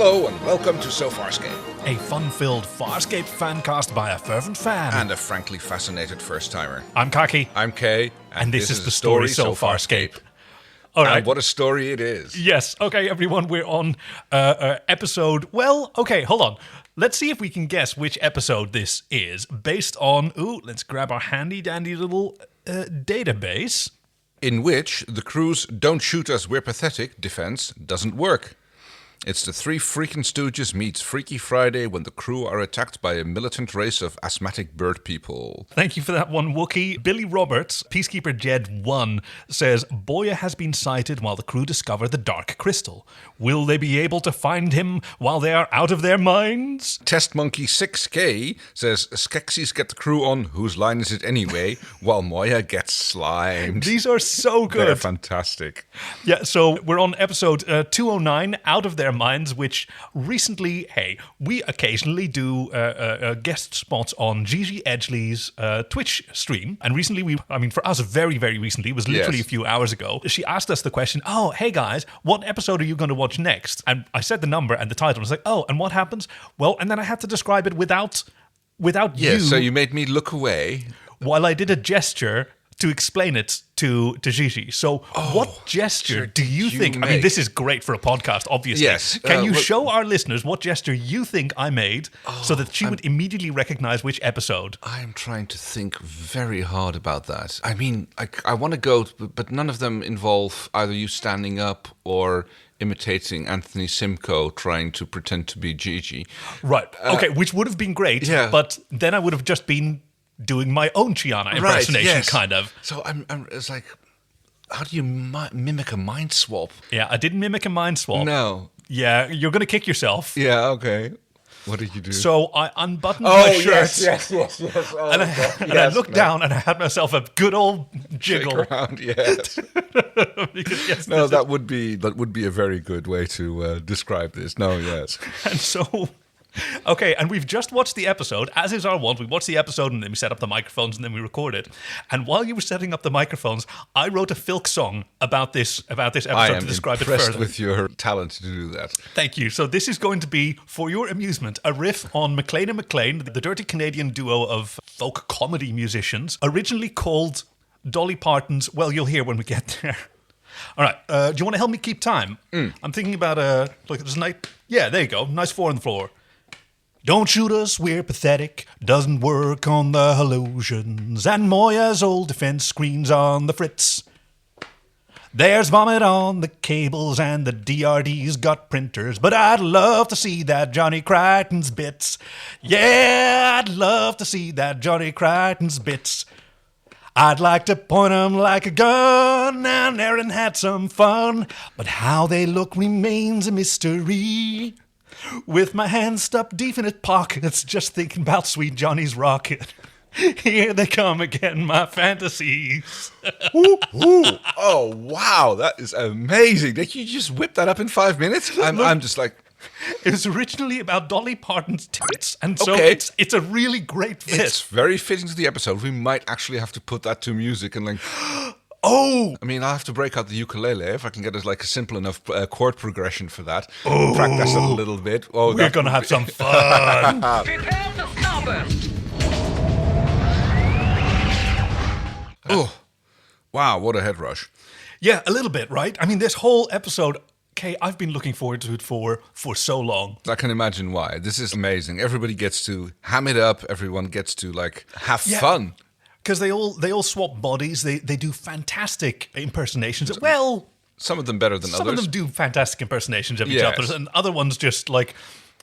Hello and welcome to Farscape. A fun-filled Farscape fancast by a fervent fan. And a frankly fascinated first-timer. I'm Kaki. I'm Kay. And this is the story So Farscape. All right. And what a story it is. Yes. Okay, everyone, we're on episode... Well, okay, hold on. Let's see if we can guess which episode this is based on... let's grab our handy-dandy little database. In which the crew's "don't shoot us, we're pathetic" defense doesn't work. It's the Three Freakin' Stooges meets Freaky Friday when the crew are attacked by a militant race of asthmatic bird people. Thank you for that one, Wookie. Billy Roberts, Peacekeeper Jed 1, says, Boya has been sighted while the crew discover the Dark Crystal. Will they be able to find him while they are out of their minds? Test Monkey 6K says, Skeksis get the crew on Whose Line Is It Anyway? While Moya gets slimed. These are so good. They're fantastic. Yeah, so we're on episode 209, Out of Their Minds, which recently, we occasionally do guest spots on Gigi Edgley's Twitch stream. And recently, for us, very, very recently, it was literally a few hours ago, she asked us the question, hey guys, what episode are you going to watch next? And I said the number and the title. I was like, and what happens? Well, and then I had to describe it without you. Yeah, so you made me look away. While I did a gesture to explain it to Gigi. So what gesture do you think... make? I mean, this is great for a podcast, obviously. Yes. Can you show our listeners what gesture you think I made so that she would immediately recognize which episode? I'm trying to think very hard about that. I mean, I want to go, but none of them involve either you standing up or imitating Anthony Simcoe trying to pretend to be Gigi. Right. Okay, which would have been great, but then I would have just been doing my own Chiana impersonation, kind of. So it's like, how do you mimic a mind swap? Yeah, I didn't mimic a mind swap. No. Yeah, you're going to kick yourself. Yeah, okay. What did you do? So I unbuttoned my shirt. Yes. Oh, and I looked down and I had myself a good old jiggle. Shake around, yes. Because, no, that would be a very good way to describe this. No, yes. And so... Okay, and we've just watched the episode, as is our wont. We watch the episode and then we set up the microphones and then we record it. And while you were setting up the microphones, I wrote a filk song about this episode to describe it further. I am impressed with your talent to do that. Thank you. So this is going to be, for your amusement, a riff on McLean and McLean, the dirty Canadian duo of folk comedy musicians, originally called Dolly Parton's Well, You'll Hear When We Get There. All right, do you want to help me keep time? I'm thinking about there's a nice... Yeah, there you go. Nice 4 on the floor. Don't shoot us, we're pathetic, doesn't work on the hallusions, and Moya's old defense screen's on the fritz. There's vomit on the cables and the DRD's got printers, but I'd love to see that Johnny Crichton's bits. Yeah, I'd love to see that Johnny Crichton's bits. I'd like to point 'em like a gun, and Aeryn had some fun, but how they look remains a mystery. With my hands stuffed deep in his pockets, just thinking about sweet Johnny's rocket. Here they come again, my fantasies. Ooh. Oh, wow, that is amazing. Did you just whip that up in 5 minutes? I'm just like... It was originally about Dolly Parton's tits, and so it's a really great fit. It's very fitting to the episode. We might actually have to put that to music and like... Oh! I mean, I'll have to break out the ukulele if I can get a simple enough chord progression for that. Oh. Practice it a little bit. Oh, we're going to have some fun. Prepare to starboard. Oh, wow, what a head rush. Yeah, a little bit, right? I mean, this whole episode... Okay, I've been looking forward to it for so long. I can imagine why. This is amazing. Everybody gets to ham it up. Everyone gets to have fun. Because they all swap bodies. They do fantastic impersonations. Well, some of them better than others. Some of them do fantastic impersonations of each other, and other ones just like,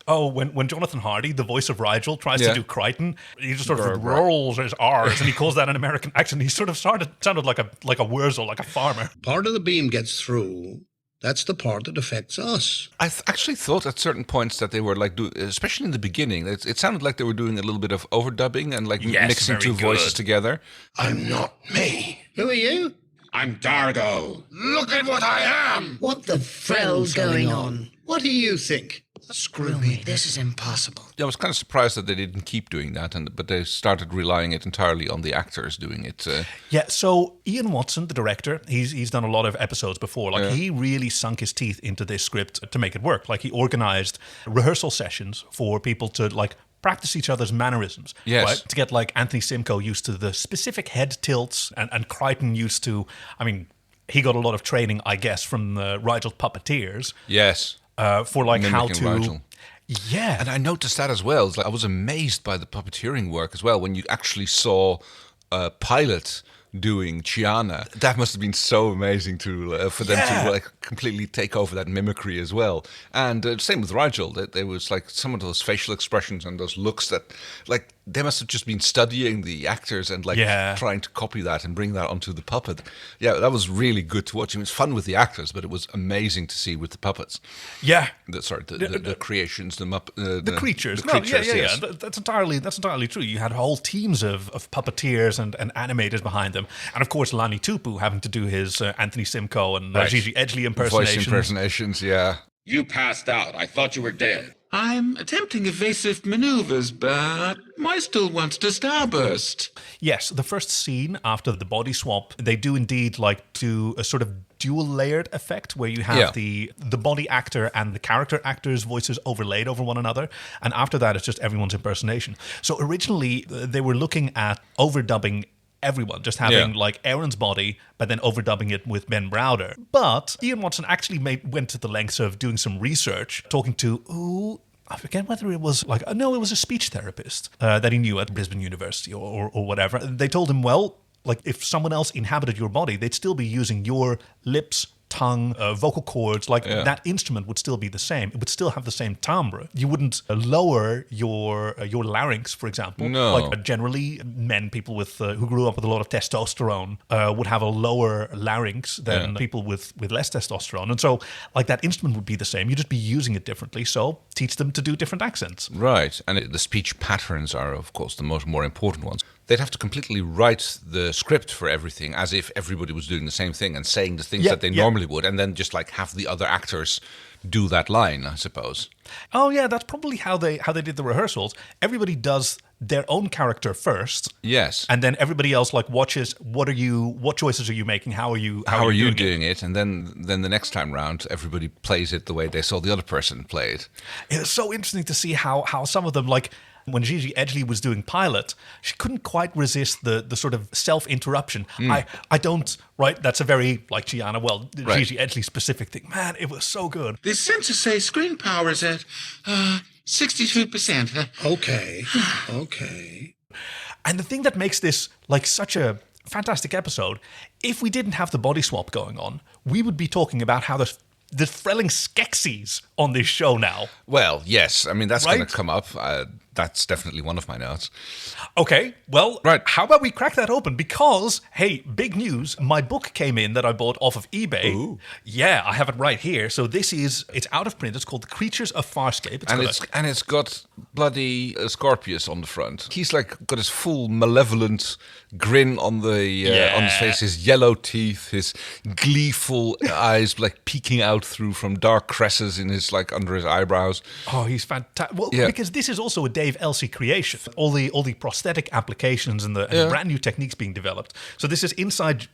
when Jonathan Hardy, the voice of Rigel, tries to do Crichton, he just sort of rolls his R's, and he calls that an American accent. He sort of sounded like a Wurzel, like a farmer. Part of the beam gets through. That's the part that affects us. I actually thought at certain points that they were especially in the beginning, it sounded like they were doing a little bit of overdubbing and mixing two voices together. I'm not me. Who are you? I'm Dargo. Look at what I am! What the frell's going on? What do you think? Screw me, this is impossible. I was kind of surprised that they didn't keep doing that, but they started relying it entirely on the actors doing it. Yeah, so Ian Watson, the director, he's done a lot of episodes before. Like, he really sunk his teeth into this script to make it work. Like, he organized rehearsal sessions for people to, like, practice each other's mannerisms. Yes. Right? To get, like, Anthony Simcoe used to the specific head tilts, and Crichton used to, I mean, he got a lot of training, I guess, from the Rigel puppeteers. Yes. For, like, how Mimicking to... Rigel. Yeah. And I noticed that as well. It's like I was amazed by the puppeteering work as well when you actually saw a pilot doing Chiana. That must have been so amazing to for them to like completely take over that mimicry as well. And same with Rigel. There was like some of those facial expressions and those looks that like they must have just been studying the actors and like trying to copy that and bring that onto the puppet. Yeah, that was really good to watch. It was fun with the actors, but it was amazing to see with the puppets. Yeah. The creations, the creatures. The creatures, yes. That's entirely true. You had whole teams of puppeteers and animators behind them. And of course, Lani Tupu having to do his Anthony Simcoe and Gigi Edgley impersonations. Voice impersonations, yeah. You passed out. I thought you were dead. I'm attempting evasive maneuvers, but I still wants to starburst. Yes, the first scene after the body swap, they do indeed like do a sort of dual layered effect where you have the body actor and the character actor's voices overlaid over one another. And after that, it's just everyone's impersonation. So originally, they were looking at overdubbing everyone, just having like Aeryn's body, but then overdubbing it with Ben Browder. But Ian Watson actually went to the lengths of doing some research, talking to, I forget whether it was like, no, it was a speech therapist that he knew at Brisbane University or whatever. They told him, well, like if someone else inhabited your body, they'd still be using your lips, tongue, vocal cords, like that instrument would still be the same. It would still have the same timbre. You wouldn't lower your larynx, for example. No. Like generally, people with who grew up with a lot of testosterone would have a lower larynx than people with less testosterone. And so, like that instrument would be the same. You'd just be using it differently. So teach them to do different accents. Right. And the speech patterns are, of course, the more important ones. They'd have to completely write the script for everything as if everybody was doing the same thing and saying the things that they normally would, and then just like have the other actors do that line, I suppose. Oh yeah, that's probably how they did the rehearsals. Everybody does their own character first. Yes. And then everybody else like watches what choices are you making? How are you doing it? And then the next time round everybody plays it the way they saw the other person play it. It's so interesting to see how some of them, like when Gigi Edgley was doing pilot, she couldn't quite resist the sort of self-interruption. I don't, right? That's a very, like Gianna, Gigi Edgley specific thing. Man, it was so good. The sensors say screen power is at 62%. Okay. And the thing that makes this like such a fantastic episode, if we didn't have the body swap going on, we would be talking about how the Frelling Skeksis on this show now. Well, yes. I mean, that's going to come up. That's definitely one of my notes. Okay, well, how about we crack that open? Because, hey, big news, my book came in that I bought off of eBay. Ooh. Yeah, I have it right here. So it's out of print. It's called The Creatures of Farscape. It's got bloody Scorpius on the front. He's like got his full malevolent grin on his face, his yellow teeth, his gleeful eyes like peeking out from dark cresses in his like under his eyebrows. Oh, he's fantastic. Well, because this is also a Dave Elsey creation. All the prosthetic applications and the brand new techniques being developed. So this is inside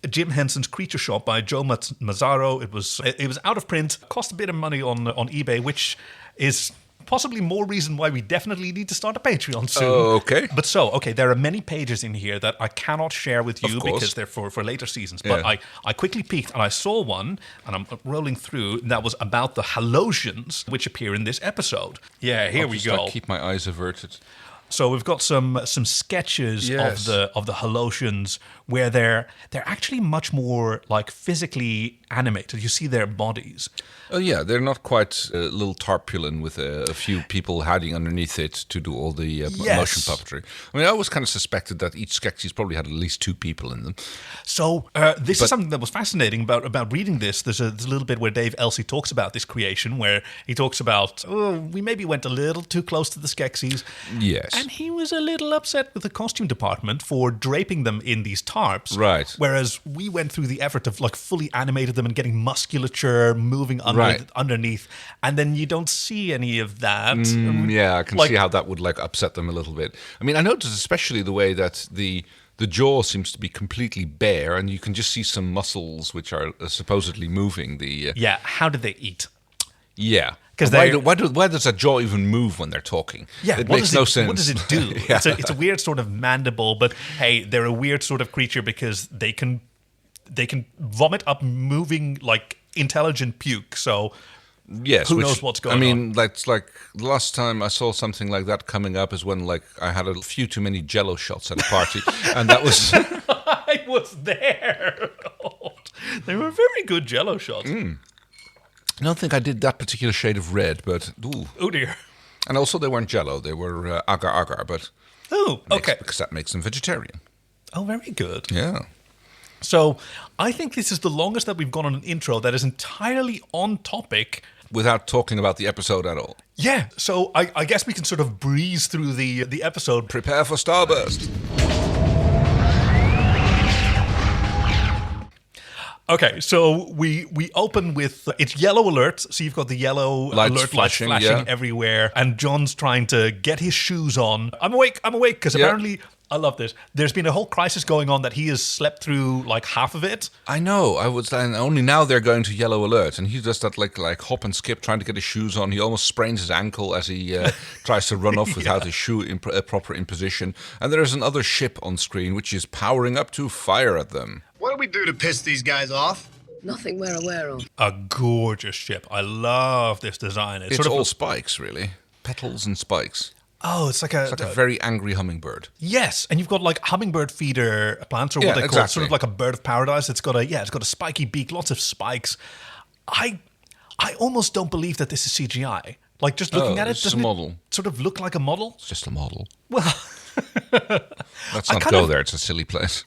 Jim Henson's Creature Shop by Joe Mazzaro. It was out of print, cost a bit of money on eBay, which is possibly more reason why we definitely need to start a Patreon soon. Okay. But there are many pages in here that I cannot share with you because they're for later seasons. But I quickly peeked and I saw one, and I'm rolling through, that was about the halogens which appear in this episode. Yeah, here we go. Like, keep my eyes averted. So we've got some sketches of the halogens where they're actually much more like physically animated. You see their bodies. Oh yeah, they're not quite a little tarpaulin with a few people hiding underneath it to do all the motion puppetry. I mean, I always kind of suspected that each sketches probably had at least 2 people in them. So this is something that was fascinating about reading this. There's a little bit where Dave Elsey talks about this creation, where he talks about, we maybe went a little too close to the Skeksis. Yes. And he was a little upset with the costume department for draping them in these tarps. Right. Whereas we went through the effort of like fully animated them and getting musculature moving underneath, and then you don't see any of that. Yeah, I can see how that would like upset them a little bit. I mean, I noticed especially the way that the jaw seems to be completely bare, and you can just see some muscles which are supposedly moving. Yeah, how do they eat? Yeah. Because why does a jaw even move when they're talking? Yeah, it makes no sense. What does it do? Yeah. It's a weird sort of mandible, but hey, they're a weird sort of creature because they can vomit up moving like intelligent puke. So yes, who knows what's going on? I mean, that's like the last time I saw something like that coming up is when like I had a few too many Jello shots at a party, and that was. I was there. God. They were very good Jello shots. I don't think I did that particular shade of red, but ooh. Oh dear. And also they weren't Jello; they were agar-agar, but okay, because that makes them vegetarian. Oh, very good. Yeah. So I think this is the longest that we've gone on an intro that is entirely on topic. Without talking about the episode at all. Yeah, so I guess we can sort of breeze through the episode. Prepare for Starburst. Okay, so we open with, it's yellow alert, so you've got the yellow lights flashing everywhere, and John's trying to get his shoes on. I'm awake, because apparently, I love this, there's been a whole crisis going on that he has slept through like half of it. I know, and only now they're going to yellow alert, and he does that like hop and skip trying to get his shoes on. He almost sprains his ankle as he tries to run off without his shoe proper in position. And there is another ship on screen which is powering up to fire at them. What do we do to piss these guys off? Nothing we're aware of. A gorgeous ship. I love this design. It's sort of all spikes, really. Petals and spikes. Oh, it's like a very angry hummingbird. Yes, and you've got like hummingbird feeder plants, or what they call it, sort of like a bird of paradise. It's got a spiky beak, lots of spikes. I almost don't believe that this is CGI. Like just looking at it, doesn't a model. It sort of look like a model? It's just a model. Well, let's not go there. It's a silly place.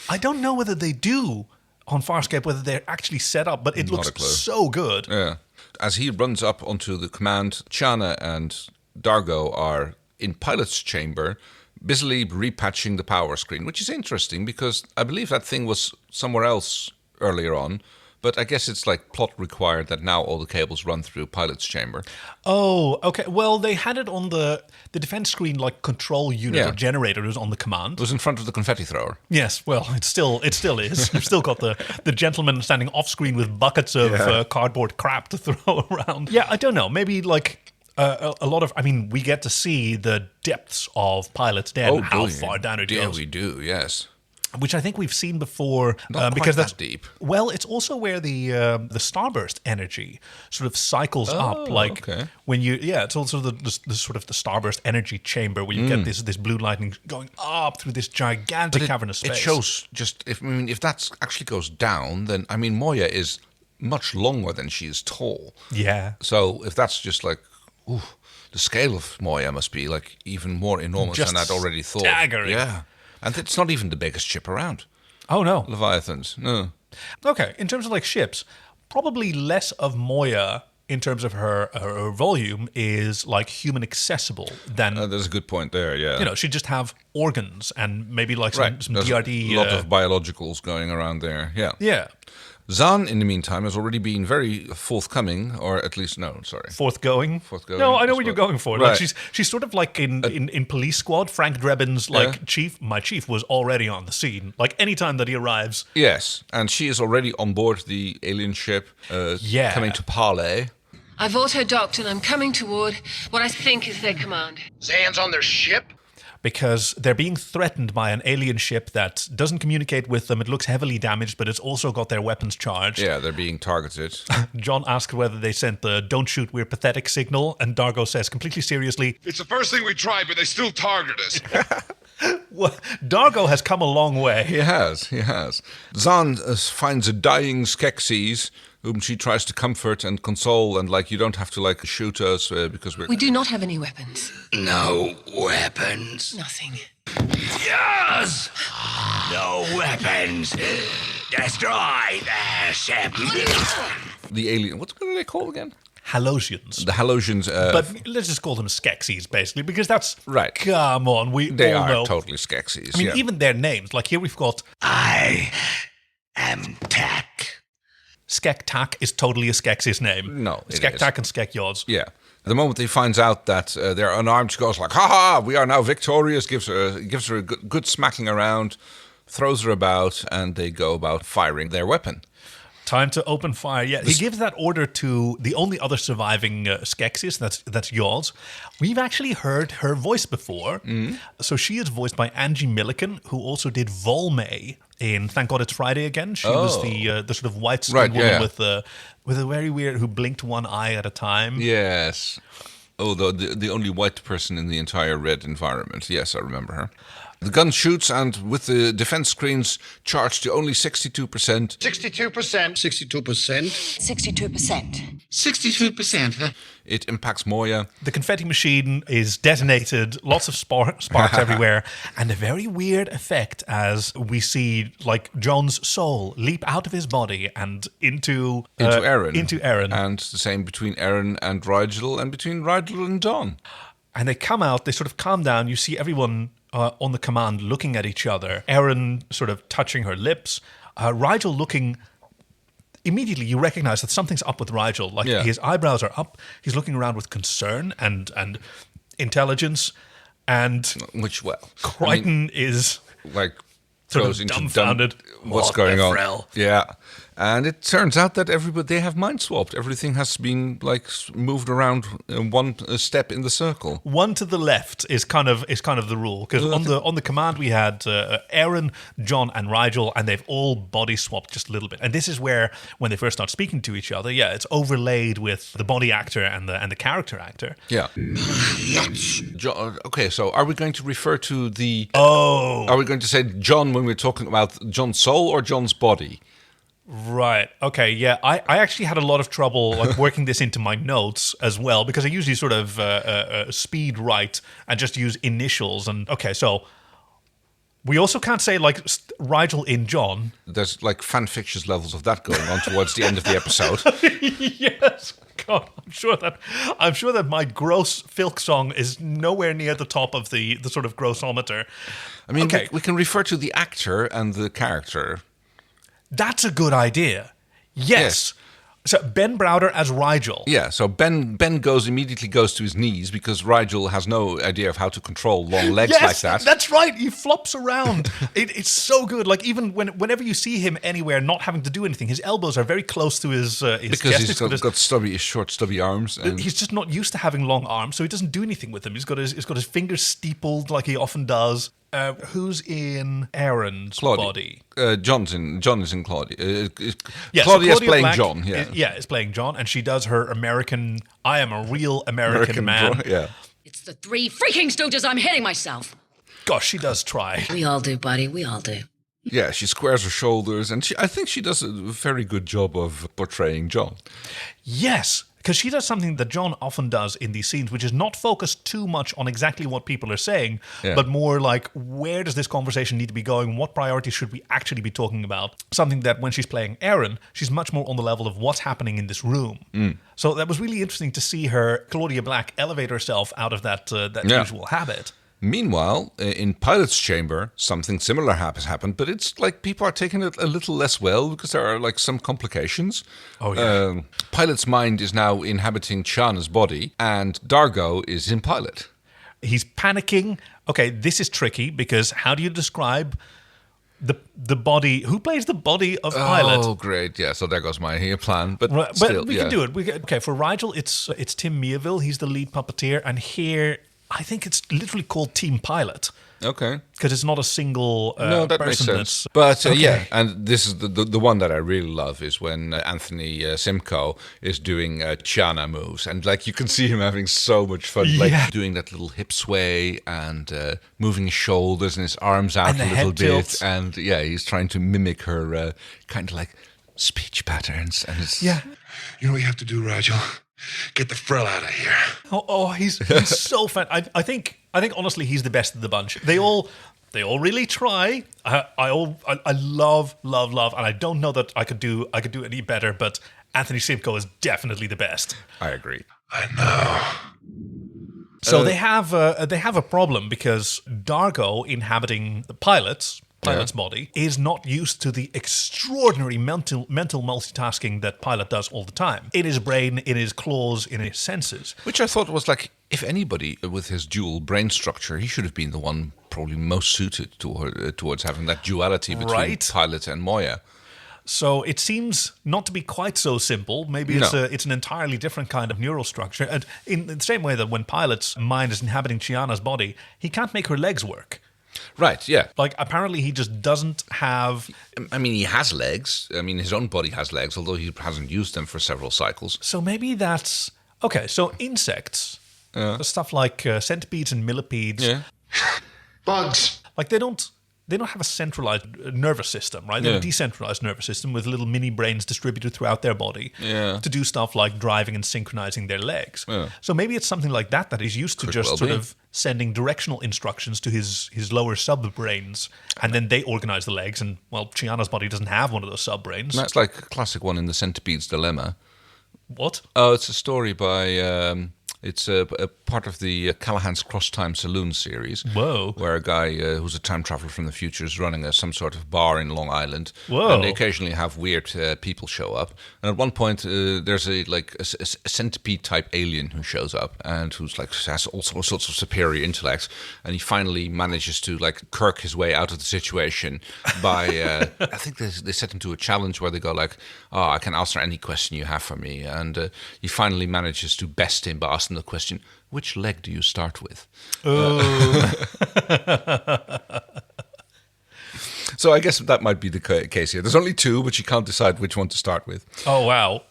I don't know whether they do on Farscape, whether they're actually set up, but it looks so good. Yeah. As he runs up onto the command, Chana and Dargo are in pilot's chamber, busily repatching the power screen, which is interesting because I believe that thing was somewhere else earlier on. But I guess it's like plot required that now all the cables run through pilot's chamber. Oh, okay. Well, they had it on the defense screen, like control unit or generators on the command. It was in front of the confetti thrower. Yes, well, it still is. You've still got the gentleman standing off screen with buckets of cardboard crap to throw around. Yeah, I don't know. Maybe like a lot of. I mean, we get to see the depths of Pilot's Den and how far down it goes. Yeah, we do. Yes. Which I think we've seen before, Not because quite that's that deep. Well, it's also where the starburst energy sort of cycles up, like when you it's also the sort of the starburst energy chamber where you get this blue lightning going up through this gigantic cavernous space. It shows just if that actually goes down, then I mean Moya is much longer than she is tall. Yeah. So if that's just like, the scale of Moya must be like even more enormous than I'd already thought. Staggering. Yeah. And it's not even the biggest ship around. Oh, no. Leviathans, no. Okay, in terms of like ships, probably less of Moya in terms of her volume is like human accessible than... there's a good point there, yeah. You know, she'd just have organs and maybe like some DRD... a lot of biologicals going around there, yeah. Yeah. Zahn, in the meantime, has already been very forthcoming, or at least, Forthgoing? No, I know what you're going for. Right. Like she's sort of like in Police Squad, Frank Drebin's chief. My chief was already on the scene. Like any time that he arrives. Yes, and she is already on board the alien ship, coming to parley. I've auto-docked and I'm coming toward what I think is their command. Zan's on their ship? Because they're being threatened by an alien ship that doesn't communicate with them. It looks heavily damaged, but it's also got their weapons charged. Yeah, they're being targeted. John asks whether they sent the "don't shoot, we're pathetic" signal, and Dargo says completely seriously, "It's the first thing we tried, but they still target us." Well, Dargo has come a long way. He has. Zahn finds a dying Skeksis, whom she tries to comfort and console, and like, you don't have to like shoot us because We do not have any weapons. No weapons. Nothing. Yes! No weapons. Destroy their ship. The alien, what are they called again? Halosians. The Halosians. But let's just call them Skeksis, basically, because that's... Right. Come on, they all are know. totally Skeksis. I mean, even their names. Like here we've got... I am Tech. Skek-Tak is totally a Skeksis name. No, it Skek-Tak and Skek-Yoz. Yeah. The moment he finds out that they're unarmed, she goes like, "Ha ha! We are now victorious." Gives her a good smacking around, throws her about, and they go about firing their weapon. Time to open fire. Yeah, he gives that order to the only other surviving Skeksis. That's Yoz. We've actually heard her voice before. So she is voiced by Angie Milliken, who also did Volmay in Thank God It's Friday Again. She was the sort of white-skinned woman with a very weird, who blinked one eye at a time. Yes. Oh, the only white person in the entire red environment. Yes, I remember her. The gun shoots, and with the defense screens charged to only 62%. 62%. 62%. 62%. 62%. It impacts Moya. The confetti machine is detonated, lots of sparks everywhere, and a very weird effect as we see like John's soul leap out of his body and into Aeryn. Into Aeryn. And the same between Aeryn and Rigel, and between Rigel and Dawn. And they come out, they sort of calm down. You see everyone on the command looking at each other. Aeryn sort of touching her lips. Rigel looking... Immediately, you recognize that something's up with Rigel. Like, his eyebrows are up. He's looking around with concern and intelligence. And... Which, well... Crichton is... Like... Sort of dumbfounded. What's going on? Yeah. And it turns out that they have mind swapped. Everything has been like moved around one step in the circle. One to the left is kind of the rule, because on the command we had Aeryn, John, and Rigel, and they've all body swapped just a little bit. And this is where, when they first start speaking to each other, it's overlaid with the body actor and the character actor. Yeah. John, okay, so are we going to refer to the? Are we going to say John when we're talking about John's soul or John's body? Right. Okay. Yeah. I actually had a lot of trouble like working this into my notes as well, because I usually sort of speed write and just use initials. And okay, so we also can't say like Rigel in John. There's like fanfictious levels of that going on towards the end of the episode. Yes. God, I'm sure that my gross filk song is nowhere near the top of the sort of grossometer. I mean, we can refer to the actor and the character. That's a good idea. Yes. So Ben Browder as Rigel. Yeah, so Ben immediately goes to his knees because Rigel has no idea of how to control long legs like that. That's right. He flops around. It's so good. Like even whenever you see him anywhere not having to do anything, his elbows are very close to his because chest. He's got short, stubby arms. And he's just not used to having long arms, so he doesn't do anything with them. He's got his fingers steepled like he often does. Who's in Aeryn's body? John is in Claudia. Claudia's playing Black John. Yeah, is playing John, and she does her American. I am a real American man. Yeah. It's the three freaking stooges. I'm hitting myself. Gosh, she does try. We all do, buddy. We all do. Yeah, she squares her shoulders, and I think she does a very good job of portraying John. Yes. Because she does something that John often does in these scenes, which is not focused too much on exactly what people are saying, but more like, where does this conversation need to be going? What priorities should we actually be talking about? Something that when she's playing Aeryn, she's much more on the level of what's happening in this room. So that was really interesting to see her, Claudia Black, elevate herself out of that usual habit. Meanwhile, in Pilot's chamber, something similar has happened, but it's like people are taking it a little less well because there are like some complications. Oh, yeah. Pilot's mind is now inhabiting Chana's body, and Dargo is in Pilot. He's panicking. Okay, this is tricky because how do you describe the body? Who plays the body of Pilot? Oh, great. Yeah, so there goes my plan. But still, we can do it. Okay, for Rigel, it's Tim Meerville. He's the lead puppeteer, and here I think it's literally called Team Pilot. Okay. Because it's not a single no, that person. Makes sense. But yeah, and this is the one that I really love is when Anthony Simcoe is doing Chana moves. And like you can see him having so much fun, like doing that little hip sway and moving his shoulders and his arms out a little bit. Tilts. And yeah, he's trying to mimic her kind of like speech patterns. And it's, You know what you have to do, Rigel? Get the frill out of here. Oh, he's so fun. I think honestly he's the best of the bunch. They all really try. I love, and I don't know that I could do any better. But Anthony Simcoe is definitely the best. I agree. I know. So they have a problem because Dargo inhabiting the Pilot Pilot's body, is not used to the extraordinary mental multitasking that Pilot does all the time. In his brain, in his claws, in his senses. Which I thought was like, if anybody with his dual brain structure, he should have been the one probably most suited towards having that duality between Pilot and Moya. So it seems not to be quite so simple. Maybe it's an entirely different kind of neural structure. And in the same way that when Pilot's mind is inhabiting Chiana's body, he can't make her legs work. Right, yeah. Like, apparently he just doesn't have... I mean, he has legs. I mean, his own body has legs, although he hasn't used them for several cycles. So maybe that's... Okay, so insects, stuff like centipedes and millipedes... Yeah. Bugs. Like, they don't have a centralized nervous system, right? They have a decentralized nervous system with little mini brains distributed throughout their body to do stuff like driving and synchronizing their legs. Yeah. So maybe it's something like that he's used to just sort of sending directional instructions to his lower sub-brains, and then they organize the legs, and, well, Chiana's body doesn't have one of those sub-brains. That's like a classic one in the Centipede's Dilemma. What? Oh, it's a story by... It's a part of the Callahan's Cross Time Saloon series. Whoa. Where a guy who's a time traveler from the future is running some sort of bar in Long Island. Whoa. And they occasionally have weird people show up. And at one point, there's a centipede-type alien who shows up and who's like has all sorts of superior intellects. And he finally manages to like Kirk his way out of the situation by... I think they set him to a challenge where they go like, oh, I can answer any question you have for me. And he finally manages to best him by asking the question, which leg do you start with? Oh. So I guess that might be the case here. There's only two, but you can't decide which one to start with. Oh, wow.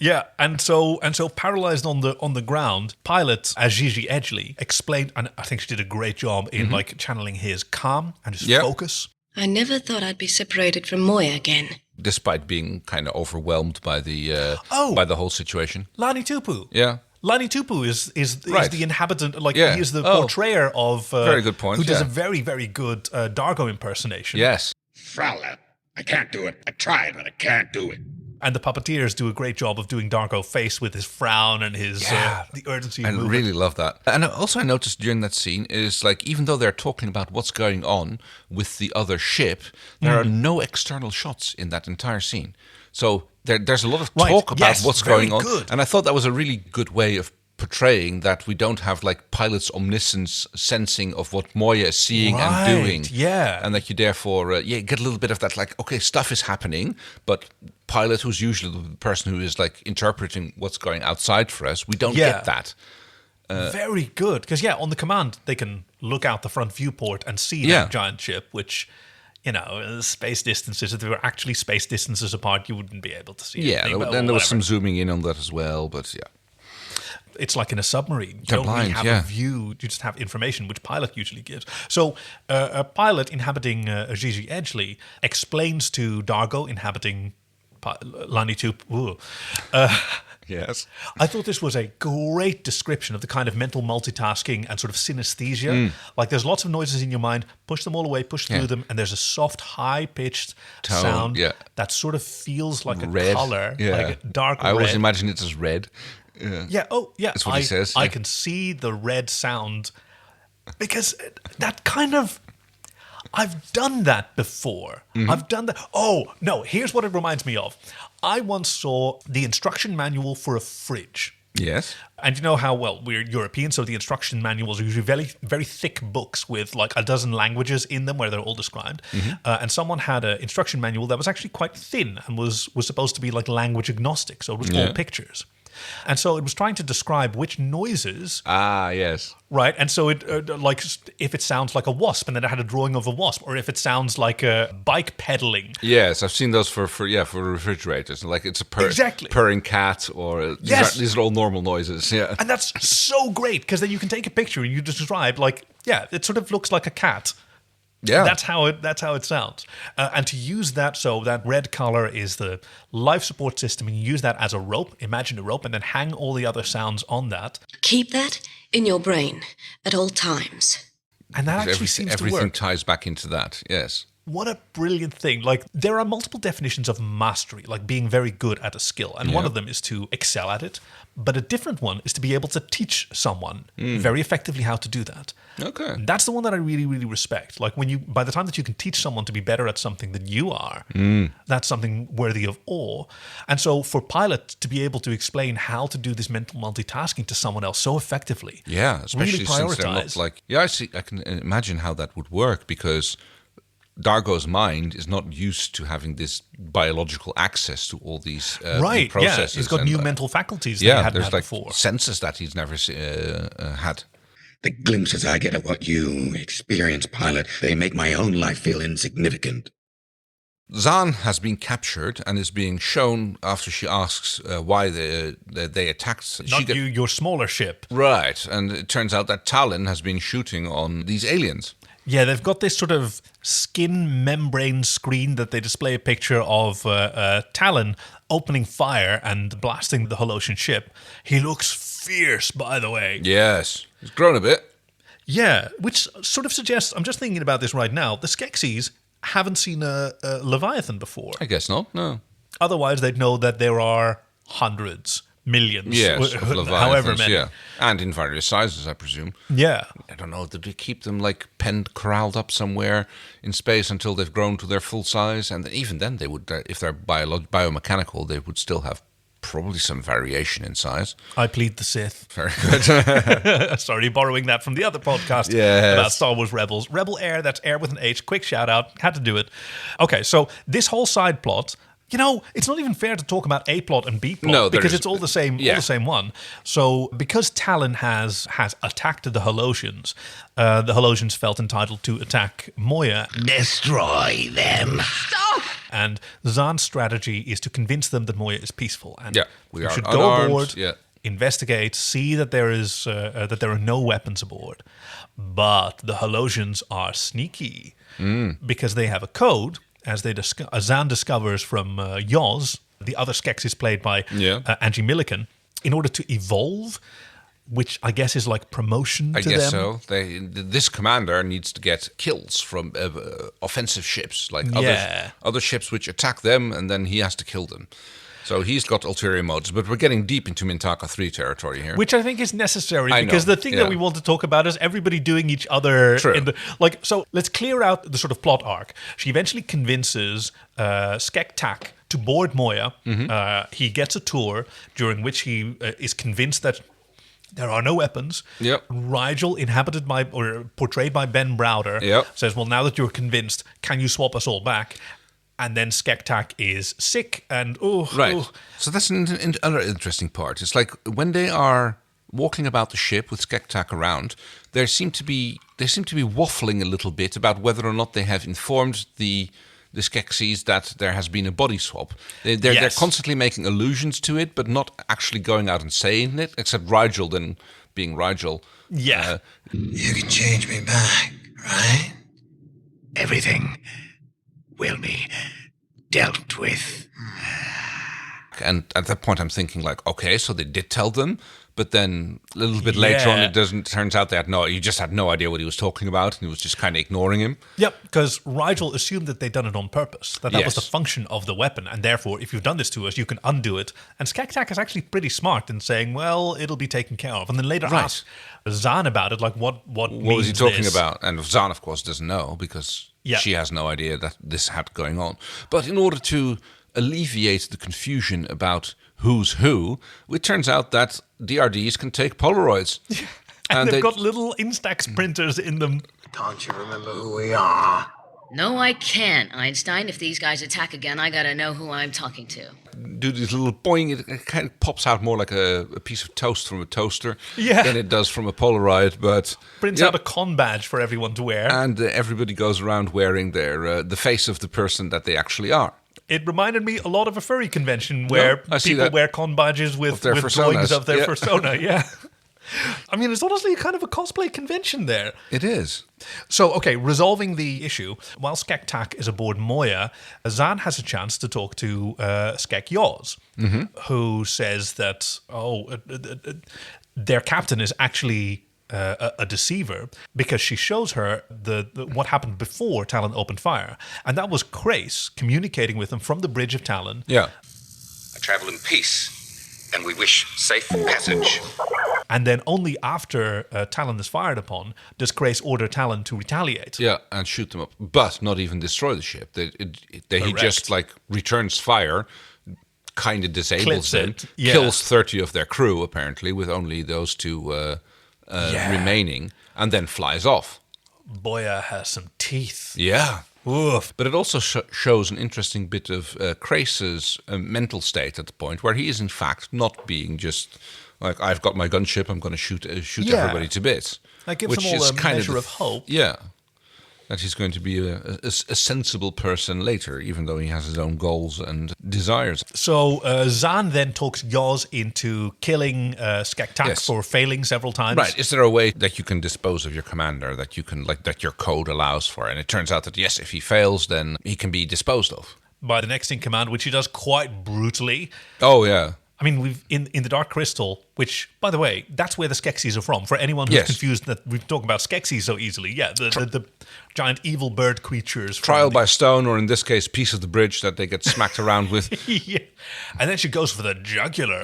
Yeah, and so paralyzed on the ground, Pilot, as Gigi Edgley, explained, and I think she did a great job in like channeling his calm and his focus. I never thought I'd be separated from Moya again. Despite being kind of overwhelmed by the whole situation. Lani Tupu. Yeah. Lani Tupu is the inhabitant, like he is the portrayer of... very good point, who does a very, very good Dargo impersonation. Yes. Fraulein, I can't do it. I tried, but I can't do it. And the puppeteers do a great job of doing Dargo face with his frown and his the urgency of movement. I really love that. And also I noticed during that scene is like, even though they're talking about what's going on with the other ship, there are no external shots in that entire scene. So there's a lot of talk about what's going on. Good. And I thought that was a really good way of portraying that we don't have like Pilot's omniscience sensing of what Moya is seeing and doing. Yeah. And that you therefore get a little bit of that, like, okay, stuff is happening, but Pilot, who's usually the person who is like interpreting what's going outside for us, we don't get that. Very good. Because on the command they can look out the front viewport and see that giant ship, which, you know, space distances, if they were actually space distances apart, you wouldn't be able to see anything. Then there was some zooming in on that as well, but it's like in a submarine. You They're don't blind, really have a view. You just have information, which Pilot usually gives. So a Pilot inhabiting Gigi Edgley explains to Dargo inhabiting Lani Tupu. Yes. I thought this was a great description of the kind of mental multitasking and sort of synesthesia. Like, there's lots of noises in your mind, push them all away, push through them, and there's a soft, high-pitched sound that sort of feels like red. A color, like a dark red. I always imagine it as red. That's what he says. I can see the red sound because that kind of... I've done that before. I've done that. Oh, no, here's what it reminds me of. I once saw the instruction manual for a fridge. Yes. And you know how, well, we're European, so the instruction manuals are usually very, very thick books with like a dozen languages in them where they're all described. And someone had an instruction manual that was actually quite thin and was supposed to be like language agnostic, so it was all pictures. And so it was trying to describe which noises. Ah, yes. Right, and so it like if it sounds like a wasp, and then it had a drawing of a wasp, or if it sounds like a bike pedaling. Yes, I've seen those for refrigerators. Like it's a purring cat, or these are all normal noises. Yeah, and that's so great because then you can take a picture and you describe like it sort of looks like a cat. Yeah, that's how it sounds. And to use that, so that red color is the life support system, and you use that as a rope. Imagine a rope, and then hang all the other sounds on that. Keep that in your brain at all times. And that actually seems to work. Everything ties back into that. Yes. What a brilliant thing. Like, there are multiple definitions of mastery, like being very good at a skill. And one of them is to excel at it. But a different one is to be able to teach someone very effectively how to do that. Okay. That's the one that I really, really respect. Like, by the time that you can teach someone to be better at something than you are, that's something worthy of awe. And so for Pilot to be able to explain how to do this mental multitasking to someone else so effectively, yeah, especially really since they're not prioritize. like, I can imagine how that would work, because Dargo's mind is not used to having this biological access to all these new processes. He's got and, new mental faculties that he hadn't there's had like before. senses that he's never had. The glimpses I get of what you experience, Pilot, they make my own life feel insignificant. Zaan has been captured and is being shown after she asks why they attacked. Not your smaller ship. Right, and it turns out that Talon has been shooting on these aliens. Yeah, they've got this sort of skin membrane screen that they display a picture of Talon opening fire and blasting the Holosian ship. He looks fierce, by the way. Yes, he's grown a bit. Yeah, which sort of suggests, I'm just thinking about this right now, the Skeksis haven't seen a Leviathan before. I guess not, no. Otherwise, they'd know that there are hundreds, millions, Yes, of however Leviathans, many. yeah. And in various sizes, I presume. Yeah. I don't know, did they keep them like penned, corralled up somewhere in space until they've grown to their full size? And even then, they would, if they're biomechanical, they would still have probably some variation in size. I plead the Sith. Very good. Sorry, borrowing that from the other podcast Yes. about Star Wars Rebels. Rebel Air, that's Air with an H. Quick shout out. Had to do it. Okay, so this whole side plot, it's not even fair to talk about A plot and B plot, No, because is- it's all the same, all the same one. So because Talon has attacked the Holosians felt entitled to attack Moya. Destroy them. And Zaan's strategy is to convince them that Moya is peaceful, and we we are should unarmed, go aboard, yeah. investigate, see that there are no weapons aboard. But the Holosians are sneaky because they have a code, as Zaan discovers from Yoz, the other Skeksis played by Angie Milliken, in order to evolve, which I guess is like promotion to them. I guess so. This commander needs to get kills from offensive ships, like other ships which attack them, and then he has to kill them. So he's got ulterior motives, but we're getting deep into Mintaka 3 territory here. Which I think is necessary, I because know, the thing that we want to talk about is everybody doing each other. True. So let's clear out the sort of plot arc. She eventually convinces Skek-Tak to board Moya. He gets a tour during which he is convinced that there are no weapons. Yep. Rigel, portrayed by Ben Browder, says, well, now that you're convinced, can you swap us all back? And then Skek-Tak is sick and So that's another interesting part. It's like when they are walking about the ship with Skek-Tak around, they seem to be waffling a little bit about whether or not they have informed the Skeksis that there has been a body swap. They're constantly making allusions to it, but not actually going out and saying it, except Rigel then being Rigel. Yeah. You can change me back, right? Everything will be dealt with. And at that point, I'm thinking like, okay, so they did tell them, but then a little bit later on, turns out that you just had no idea what he was talking about, and he was just kind of ignoring him. Yep, because Rigel assumed that they'd done it on purpose, that was the function of the weapon, and therefore, if you've done this to us, you can undo it. And Skek-Tak is actually pretty smart in saying, well, it'll be taken care of. And then later asked Zaan about it, like, what was he talking about? And Zaan, of course, doesn't know, because she has no idea that this had going on. But in order to alleviate the confusion about who's who, it turns out that DRDs can take Polaroids. and they've got little Instax printers in them. Don't you remember who we are? No, I can't, Einstein. If these guys attack again, I gotta know who I'm talking to. Do this little boing, it kind of pops out more like a piece of toast from a toaster Yeah. than it does from a Polaroid, but Prints out a con badge for everyone to wear. and everybody goes around wearing their the face of the person that they actually are. It reminded me a lot of a furry convention where I see people that. wear con badges with their drawings personas. of their Yeah. persona. Yeah. I mean, it's honestly kind of a cosplay convention there. It is. So, okay, resolving the issue, while Skek-Tak is aboard Moya, Zaan has a chance to talk to Skek-Yoz, who says that, their captain is actually a deceiver because she shows her the what happened before Talon opened fire. And that was Crais communicating with them from the bridge of Talon. Yeah. I travel in peace, and we wish safe passage. And then only after Talon is fired upon does Crais order Talon to retaliate. Yeah, and shoot them up. But not even destroy the ship. He just, like, returns fire, kind of disables them, kills 30 of their crew, apparently, with only those two remaining, and then flies off. Boya has some teeth. Yeah. Oof. But it also shows an interesting bit of Crace's mental state at the point where he is, in fact, not being just like, I've got my gunship, I'm going to shoot everybody to bits. That gives him all a measure of hope. Yeah. That he's going to be a sensible person later, even though he has his own goals and desires. So Zaan then talks Yoz into killing Skektak for failing several times. Right. Is there a way that you can dispose of your commander, that you can, like, that your code allows for? And it turns out that, yes, if he fails, then he can be disposed of. By the next in command, which he does quite brutally. Oh, yeah. I mean, we've in the Dark Crystal, which, by the way, that's where the Skeksis are from. For anyone who's confused that we talk about Skeksis so easily, the giant evil bird creatures. Trial by stone, or in this case, piece of the bridge that they get smacked around with. Yeah. And then she goes for the jugular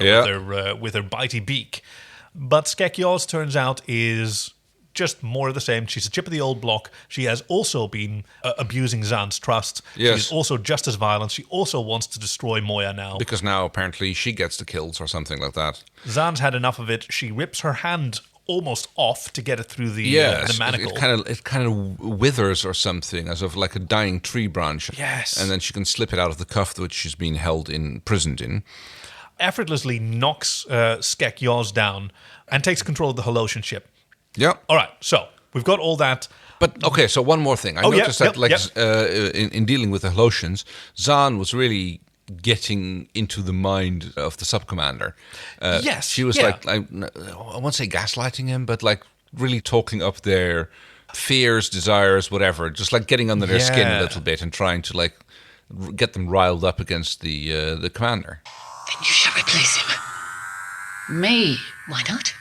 with her bitey beak. But Skek Yoz, turns out, is just more of the same. She's a chip of the old block. She has also been abusing Zaan's trust. Yes. She's also just as violent. She also wants to destroy Moya now. Because now, apparently, she gets the kills or something like that. Zaan's had enough of it. She rips her hand almost off to get it through the manacle. It kind of withers or something, as of like a dying tree branch. Yes. And then she can slip it out of the cuff which she's been imprisoned in. Effortlessly knocks Skek Yoz down and takes control of the Holosian ship. Yeah. All right, so we've got all that. But, okay, so one more thing. I noticed that in dealing with the Holosians, Zaan was really getting into the mind of the subcommander. Yes. She was like, I won't say gaslighting him, but like really talking up their fears, desires, whatever, just like getting under their skin a little bit and trying to like get them riled up against the commander. Then you shall replace him. Me? Why not?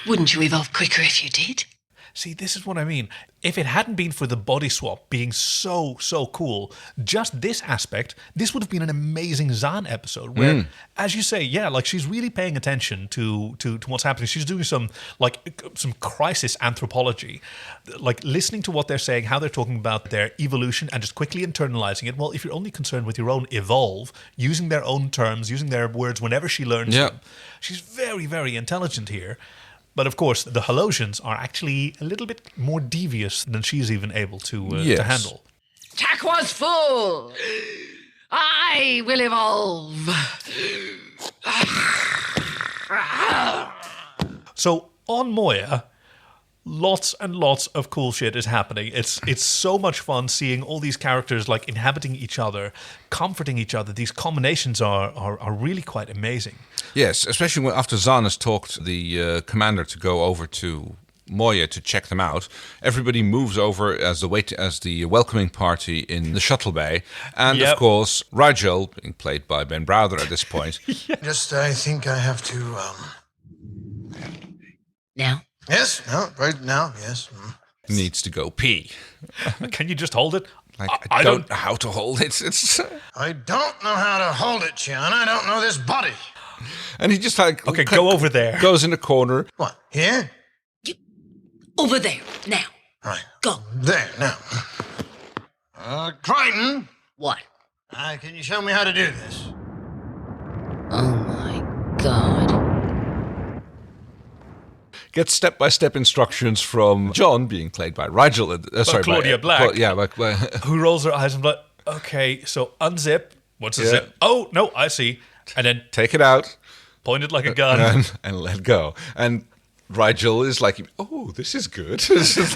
Wouldn't you evolve quicker if you did? See, this is what I mean. If it hadn't been for the body swap being so cool, just this aspect, this would have been an amazing Zaan episode where, as you say, like she's really paying attention to what's happening. She's doing some crisis anthropology, like listening to what they're saying, how they're talking about their evolution and just quickly internalizing it. Well, if you're only concerned with your own evolve, using their own terms, using their words whenever she learns them, she's very, very intelligent here. But of course, the Holosians are actually a little bit more devious than she's even able to handle. Tack was full. I will evolve. So on Moya, lots and lots of cool shit is happening. It's so much fun seeing all these characters like inhabiting each other, comforting each other. These combinations are really quite amazing. Yes, especially when after Zaan has talked the commander to go over to Moya to check them out. Everybody moves over as the welcoming party in the shuttle bay, and of course Rigel, being played by Ben Browder at this point. Just, I think I have to. Now? Yes. No. Right now. Yes. Needs to go pee. Can you just hold it? Like, I don't know how to hold it. I don't know how to hold it, Jan. I don't know this body. And he just like go over there. Goes in the corner. What? Here? Over there now. Right. Go. There now. Crichton. What? Can you show me how to do this? Oh my God. Gets step-by-step instructions from John, being played by Rigel. Claudia Black. Who rolls her eyes and like, okay, so unzip. What's a zip? Oh, no, I see. And then take it out. Point it like a gun. And let go. And Rigel is like, oh, this is good.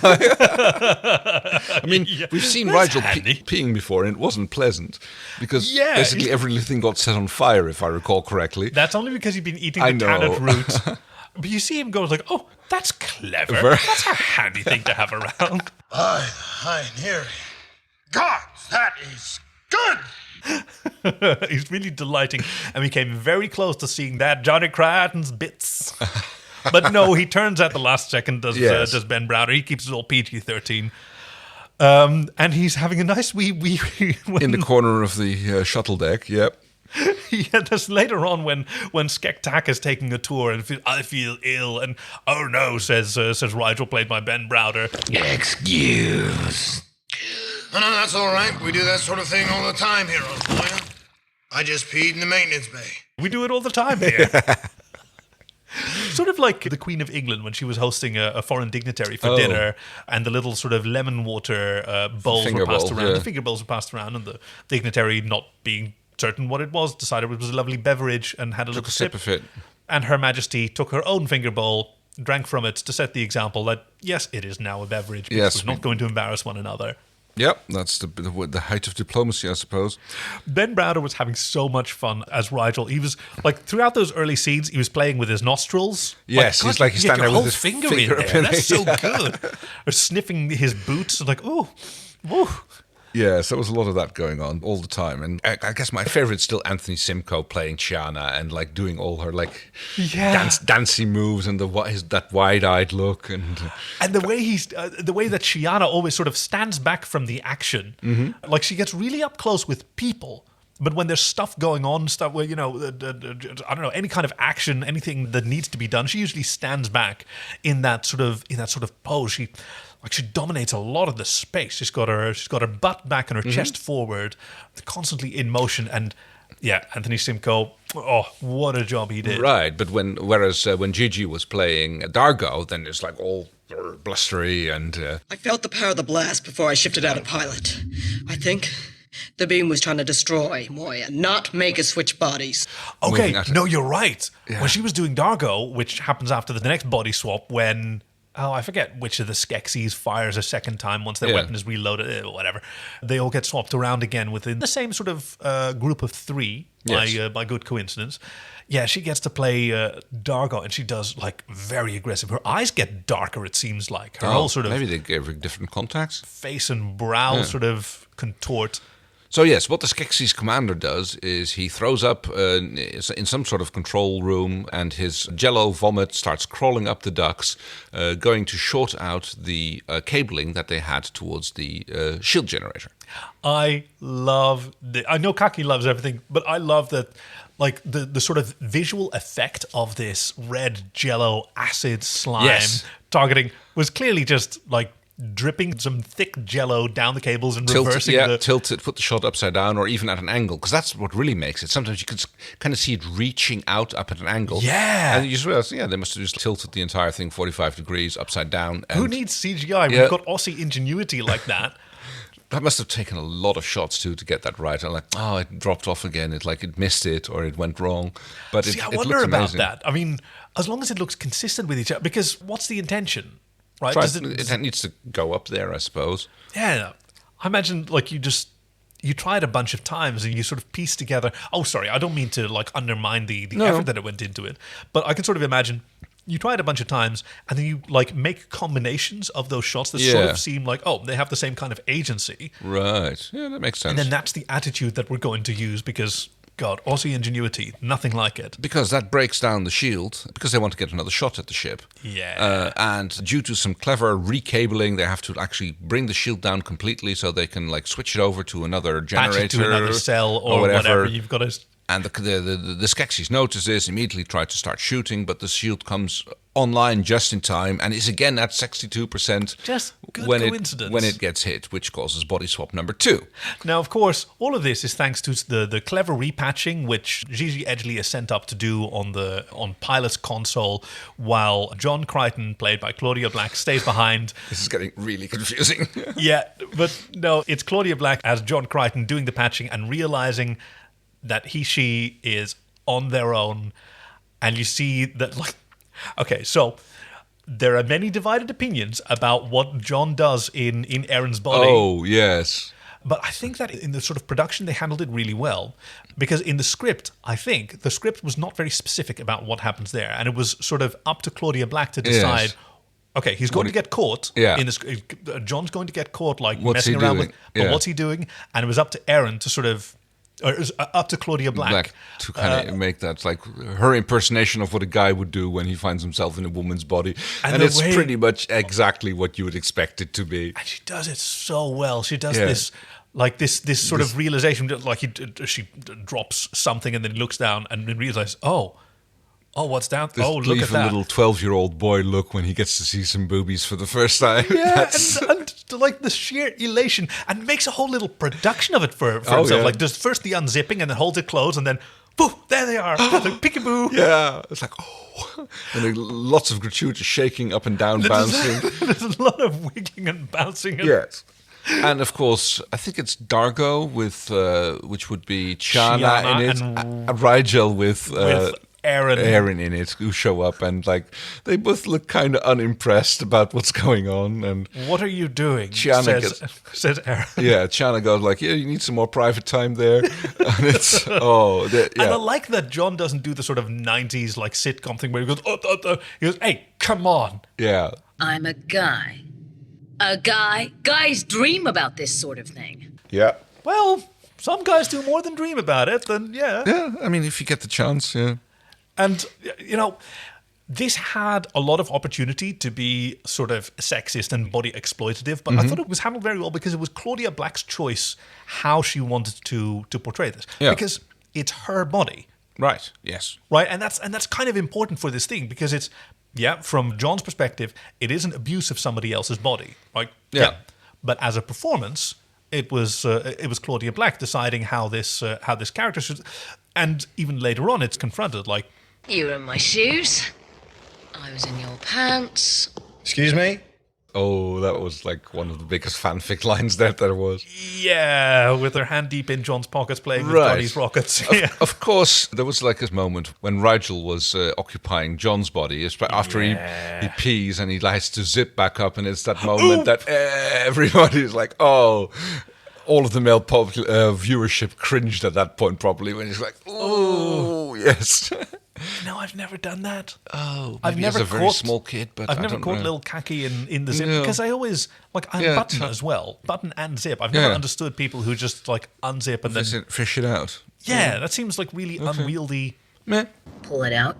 I mean, we've seen Rigel peeing before, and it wasn't pleasant. Because basically everything got set on fire, if I recall correctly. That's only because you've been eating the tanned root. But you see him go like, oh, that's clever. That's a handy thing to have around. Hi, Neri. God, that is good. He's really delighting, and we came very close to seeing that Johnny Crichton's bits. But no, he turns at the last second, does Ben Browder. He keeps it all PG-13. And he's having a nice wee in the corner of the shuttle deck, yep. Yeah, that's later on when Skektak is taking a tour and I feel ill, and oh no, says Rigel, played by Ben Browder. Excuse. No, that's all right. We do that sort of thing all the time here on Moya. I just peed in the maintenance bay. We do it all the time here. Sort of like the Queen of England when she was hosting a foreign dignitary for dinner, and the little sort of lemon water bowls were passed around. The finger bowls were passed around, and the dignitary, not being certain what it was, decided it was a lovely beverage and had a little sip of it. And Her Majesty took her own finger bowl, drank from it to set the example that, yes, it is now a beverage, because we're not going to embarrass one another. Yep, that's the height of diplomacy, I suppose. Ben Browder was having so much fun as Rigel. He was, like, throughout those early scenes, he was playing with his nostrils. Yes, he's like he's standing there with his finger in there. That's so good. Or sniffing his boots, like, ooh. Yes, there was a lot of that going on all the time. And I guess my favorite's still Anthony Simcoe playing Chiana and like doing all her like dancing moves and that wide-eyed look and the way that Chiana always sort of stands back from the action. Mm-hmm. Like she gets really up close with people. But when there's stuff going on, stuff where, I don't know, any kind of action, anything that needs to be done, she usually stands back in that sort of pose. She dominates a lot of the space. She's got her butt back and her chest forward, constantly in motion. And yeah, Anthony Simcoe, oh, what a job he did. Right, but whereas when Gigi was playing Dargo, then it's like all blustery and... I felt the power of the blast before I shifted out of pilot. I think the beam was trying to destroy Moya, not make us switch bodies. Okay, no, you're right. Yeah. When she was doing Dargo, which happens after the next body swap, when... Oh, I forget which of the Skeksis fires a second time once their weapon is reloaded, or whatever. They all get swapped around again within the same sort of group of three, by good coincidence. Yeah, she gets to play Dargo, and she does, like, very aggressive. Her eyes get darker, it seems like. Her whole sort of... Maybe they gave her different contacts. Face and brow sort of contort. So yes, what the Skeksis commander does is he throws up in some sort of control room, and his jello vomit starts crawling up the ducts, going to short out the cabling that they had towards the shield generator. I know Kaki loves everything, but I love that, like, the sort of visual effect of this red jello acid slime targeting was clearly just, like, dripping some thick jello down the cables and reversing tilt it, put the shot upside down or even at an angle, because that's what really makes it. Sometimes you can kind of see it reaching out up at an angle. Yeah. And you just realize, they must have just tilted the entire thing 45 degrees upside down. And who needs CGI? We've got Aussie ingenuity like that. That must have taken a lot of shots too to get that right. I'm like, it dropped off again. It missed it or it went wrong. But I wonder about that. I mean, as long as it looks consistent with each other, because what's the intention? Right? It needs to go up there, I suppose. Yeah. I imagine, like, you try it a bunch of times and you sort of piece together... Oh, sorry, I don't mean to, like, undermine the effort that it went into it. But I can sort of imagine you try it a bunch of times and then you, like, make combinations of those shots that sort of seem like, they have the same kind of agency. Right. Yeah, that makes sense. And then that's the attitude that we're going to use because... God, Aussie ingenuity, nothing like it. Because that breaks down the shield, because they want to get another shot at the ship. Yeah. And due to some clever recabling, they have to actually bring the shield down completely so they can, like, switch it over to another generator. Patch it to another cell or whatever. You've got to... And the Skeksis notice this, immediately try to start shooting, but the shield comes online just in time and is again at 62%. Just good coincidence. When it gets hit, which causes body swap number 2. Now, of course, all of this is thanks to the clever repatching, which Gigi Edgley is sent up to do on Pilot's console, while John Crichton, played by Claudia Black, stays behind. This is getting really confusing. Yeah, but no, it's Claudia Black as John Crichton doing the patching and realizing that she is on their own, and you see that, like, okay, so there are many divided opinions about what John does in Aeryn's body. Oh, yes. But I think that in the sort of production, they handled it really well. Because in the script, I think, the script was not very specific about what happens there. And it was sort of up to Claudia Black to decide, okay, he's going to get caught. Yeah. John's going to get caught, like, what's messing around with... But Yeah. what's he doing? And it was up to Aeryn to sort of up to Claudia Black. To kind of make that like her impersonation of what a guy would do when he finds himself in a woman's body. And it's pretty much exactly what you would expect it to be. And she does it so well. She does this... Like this sort of realization, like she drops something and then looks down and then realizes, oh, what's down? This Look at that. little 12-year-old boy look when he gets to see some boobies for the first time. Yeah, and like the sheer elation, and makes a whole little production of it for himself. Yeah. Like does first the unzipping and then holds it closed and then, poof, there they are. Like, peekaboo. Yeah, it's like, and then lots of gratuitous shaking up and down, bouncing. There's a lot of wiggling and bouncing. Yes. And of course, I think it's Dargo with, which would be Chiana in it, and Rigel with Aeryn in it, who show up and like they both look kind of unimpressed about what's going on. And what are you doing? Chiana says Aeryn. Yeah, Chiana goes like, "Yeah, you need some more private time there." And it's And I like that John doesn't do the sort of 90s like sitcom thing where he goes, he goes, "Hey, come on." Yeah. I'm a guy. Guys dream about this sort of thing. Yeah. Well, some guys do more than dream about it, then yeah. Yeah, I mean, if you get the chance, yeah. And, this had a lot of opportunity to be sort of sexist and body exploitative, but I thought it was handled very well because it was Claudia Black's choice how she wanted to portray this. Yeah. Because it's her body. Right, yes. Right, and that's kind of important for this thing because it's, from John's perspective, it is an abuse of somebody else's body. Like, yeah. But as a performance, it was Claudia Black deciding how this character should, and even later on, it's confronted like, You were in my shoes. I was in your pants. Excuse me? Oh, that was like one of the biggest fanfic lines there was. Yeah, with her hand deep in John's pockets playing with Johnny's rockets. Of course, there was like this moment when Rigel was occupying John's body after he pees and he has to zip back up, and it's that moment that everybody is like, oh, all of the male viewership cringed at that point probably when he's like, oh, yes. No, I've never done that. Oh, I've never as a very small kid, but I've never caught little khaki in the zip because I always I'm button as well, button and zip. I've never understood people who just like unzip and then fish it out. Yeah, that seems like really unwieldy. Meh. Pull it out.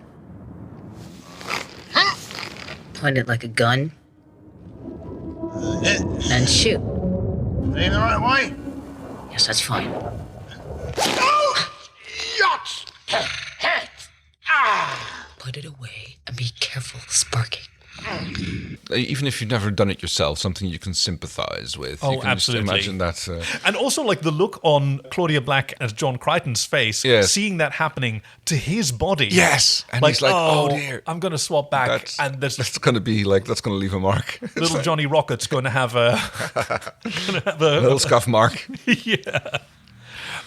Point it like a gun. And shoot. Ain't the right way? Yes, that's fine. Oh! Yachts! Put it away and be careful, Sparky. Even if you've never done it yourself, something you can sympathize with. Oh, you can absolutely. Just imagine that. And also, like the look on Claudia Black as John Crichton's face, seeing that happening to his body. Yes, and he's like, "Oh dear, I'm going to swap back." That's going to be like that's going to leave a mark. Little Johnny Rocket's going to have a little scuff mark. Yeah.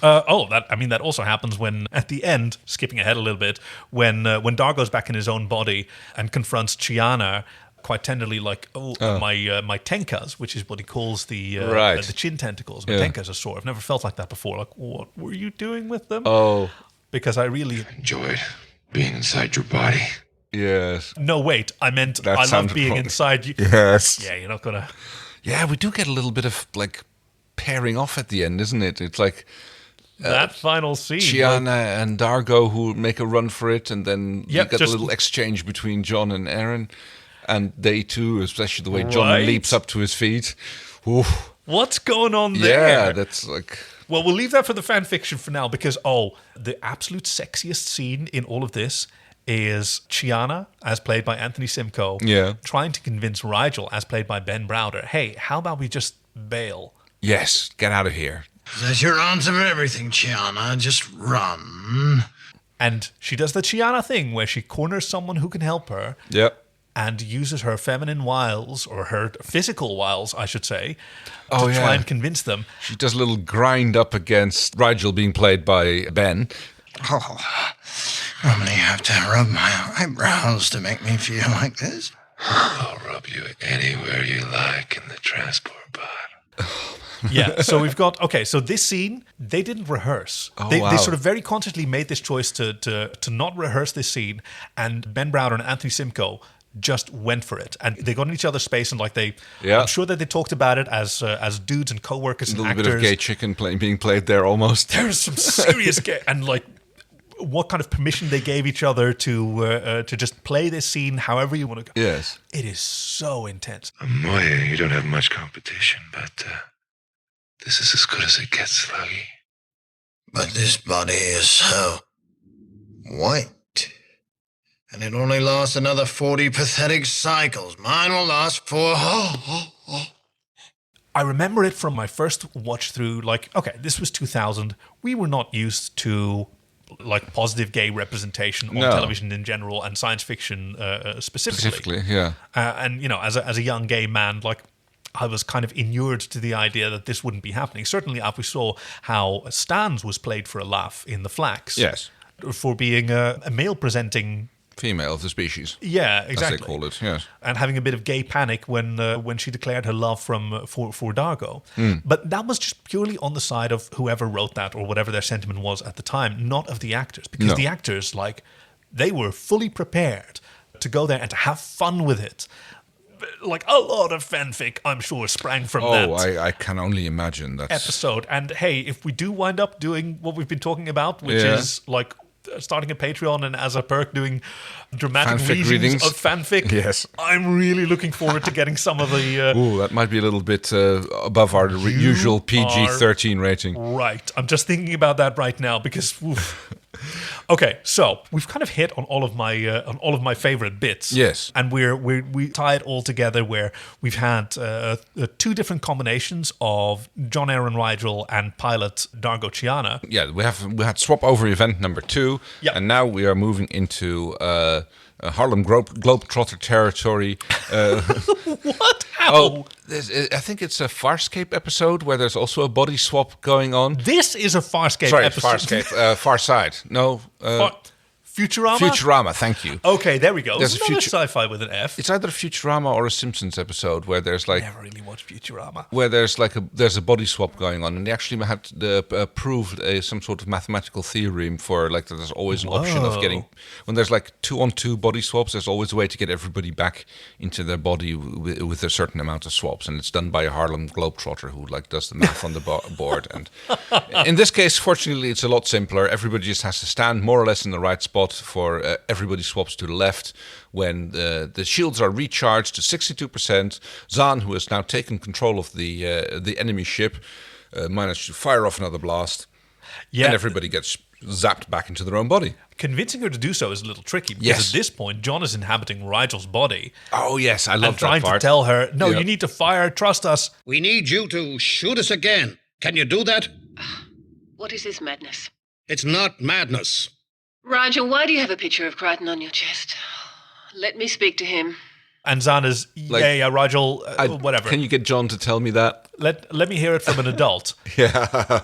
That also happens when, at the end, skipping ahead a little bit, when Dargo's back in his own body and confronts Chiana quite tenderly, like, my tenkas, which is what he calls the chin tentacles. My tenkas are sore. I've never felt like that before. Like, what were you doing with them? Oh. Because I really enjoyed being inside your body. Yes. No, wait. I meant I love being inside you. Yes. Yeah, you're not going to... Yeah, we do get a little bit of, like, pairing off at the end, isn't it? It's like... that final scene. Chiana and Dargo who make a run for it, and then you get a little exchange between John and Aeryn. And they too, especially the way John leaps up to his feet. Oof. What's going on there? Yeah, that's like... Well, we'll leave that for the fan fiction for now because, the absolute sexiest scene in all of this is Chiana, as played by Anthony Simcoe, trying to convince Rigel, as played by Ben Browder, hey, how about we just bail? Yes, get out of here. That's your answer for everything, Chiana. Just run. And she does the Chiana thing where she corners someone who can help her. Yep. And uses her feminine wiles, or her physical wiles, I should say, to try and convince them. She does a little grind up against Rigel being played by Ben. Oh, I'm going to have to rub my eyebrows to make me feel like this. I'll rub you anywhere you like in the transport pod. Yeah, so we've got... Okay, so this scene, they didn't rehearse. They sort of very consciously made this choice to not rehearse this scene, and Ben Browder and Anthony Simcoe just went for it, and they got in each other's space, and like Yeah. I'm sure that they talked about it as dudes and co-workers and A little actors. bit of gay chicken being played there almost. There's some serious gay, and like what kind of permission they gave each other to just play this scene however you want to go. Yes. It is so intense. Moya, you don't have much competition, but this is as good as it gets, Sluggy. But this body is so white. And it only lasts another 40 pathetic cycles. Mine will last for... I remember it from my first watch through, like, okay, this was 2000. We were not used to like positive gay representation on television in general and science fiction specifically. Yeah. And, you know, as a young gay man, like, I was kind of inured to the idea that this wouldn't be happening. Certainly after we saw how Stans was played for a laugh in The Flax. Yes. For being a male-presenting... Female of the species. Yeah, exactly. As they call it, yes. And having a bit of gay panic when she declared her love for Dargo. But that was just purely on the side of whoever wrote that or whatever their sentiment was at the time, not of the actors. Because the actors, like, they were fully prepared to go there and to have fun with it. Like, a lot of fanfic, I'm sure, sprang from that. Oh, I can only imagine that episode. And hey, if we do wind up doing what we've been talking about, which is like starting a Patreon and as a perk doing dramatic fanfic readings of fanfic, yes, I'm really looking forward to getting some of the... Ooh, that might be a little bit above our usual PG-13 rating. Right. I'm just thinking about that right now because... Oof. Okay, so we've kind of hit on all of my favorite bits. Yes, and we tie it all together where we've had two different combinations of John Aaron Rigel and pilot Dargo Chiana. Yeah, we had swap over event number 2, and now we are moving into Harlem Globetrotter territory. What? How? Oh, I think it's a Farscape episode where there's also a body swap going on. This is a Farscape episode. Sorry, Farscape. Far Side. No. Futurama? Futurama, thank you. Okay, there we go. There's it's not a sci-fi with an F. It's either a Futurama or a Simpsons episode where there's like... Never really watched Futurama. Where there's like there's a body swap going on, and they actually had proved some sort of mathematical theorem for like that there's always an option of getting... When there's like 2-on-2 body swaps, there's always a way to get everybody back into their body with a certain amount of swaps, and it's done by a Harlem Globetrotter who like does the math on the board. And in this case, fortunately, it's a lot simpler. Everybody just has to stand more or less in the right spot for everybody swaps to the left. When the shields are recharged to 62%, Zahn, who has now taken control of the enemy ship, managed to fire off another blast, and everybody gets zapped back into their own body. Convincing her to do so is a little tricky because at this point, John is inhabiting Rigel's body. Oh yes, I love that part. And trying to tell her, no, you need to fire, trust us. We need you to shoot us again. Can you do that? What is this madness? It's not madness. Rigel, why do you have a picture of Crichton on your chest? Let me speak to him. And Zahn is, Rigel, whatever. Can you get John to tell me that? Let me hear it from an adult. Yeah.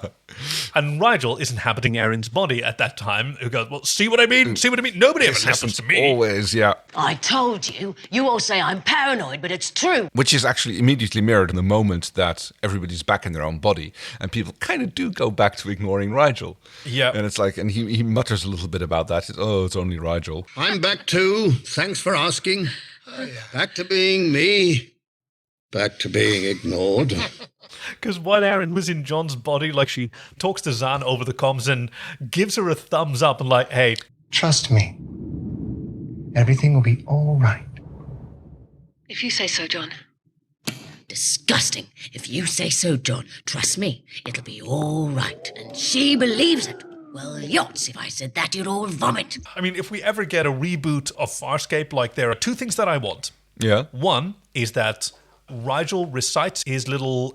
And Rigel is inhabiting Aeryn's body at that time, who goes, well, see what I mean? See what I mean? Nobody ever listens to me. Always, yeah. I told you. You all say I'm paranoid, but it's true. Which is actually immediately mirrored in the moment that everybody's back in their own body, and people kind of do go back to ignoring Rigel. Yeah. And it's like, and he mutters a little bit about that. It's only Rigel. I'm back too. Thanks for asking. Back to being me. Back to being ignored. Because while Aeryn was in John's body, like she talks to Zahn over the comms and gives her a thumbs up and like, hey. Trust me. Everything will be all right. If you say so, John. Disgusting. If you say so, John. Trust me, it'll be all right. And she believes it. Well, yachts, if I said that, you'd all vomit. I mean, if we ever get a reboot of Farscape, like there are two things that I want. Yeah. One is that Rigel recites his little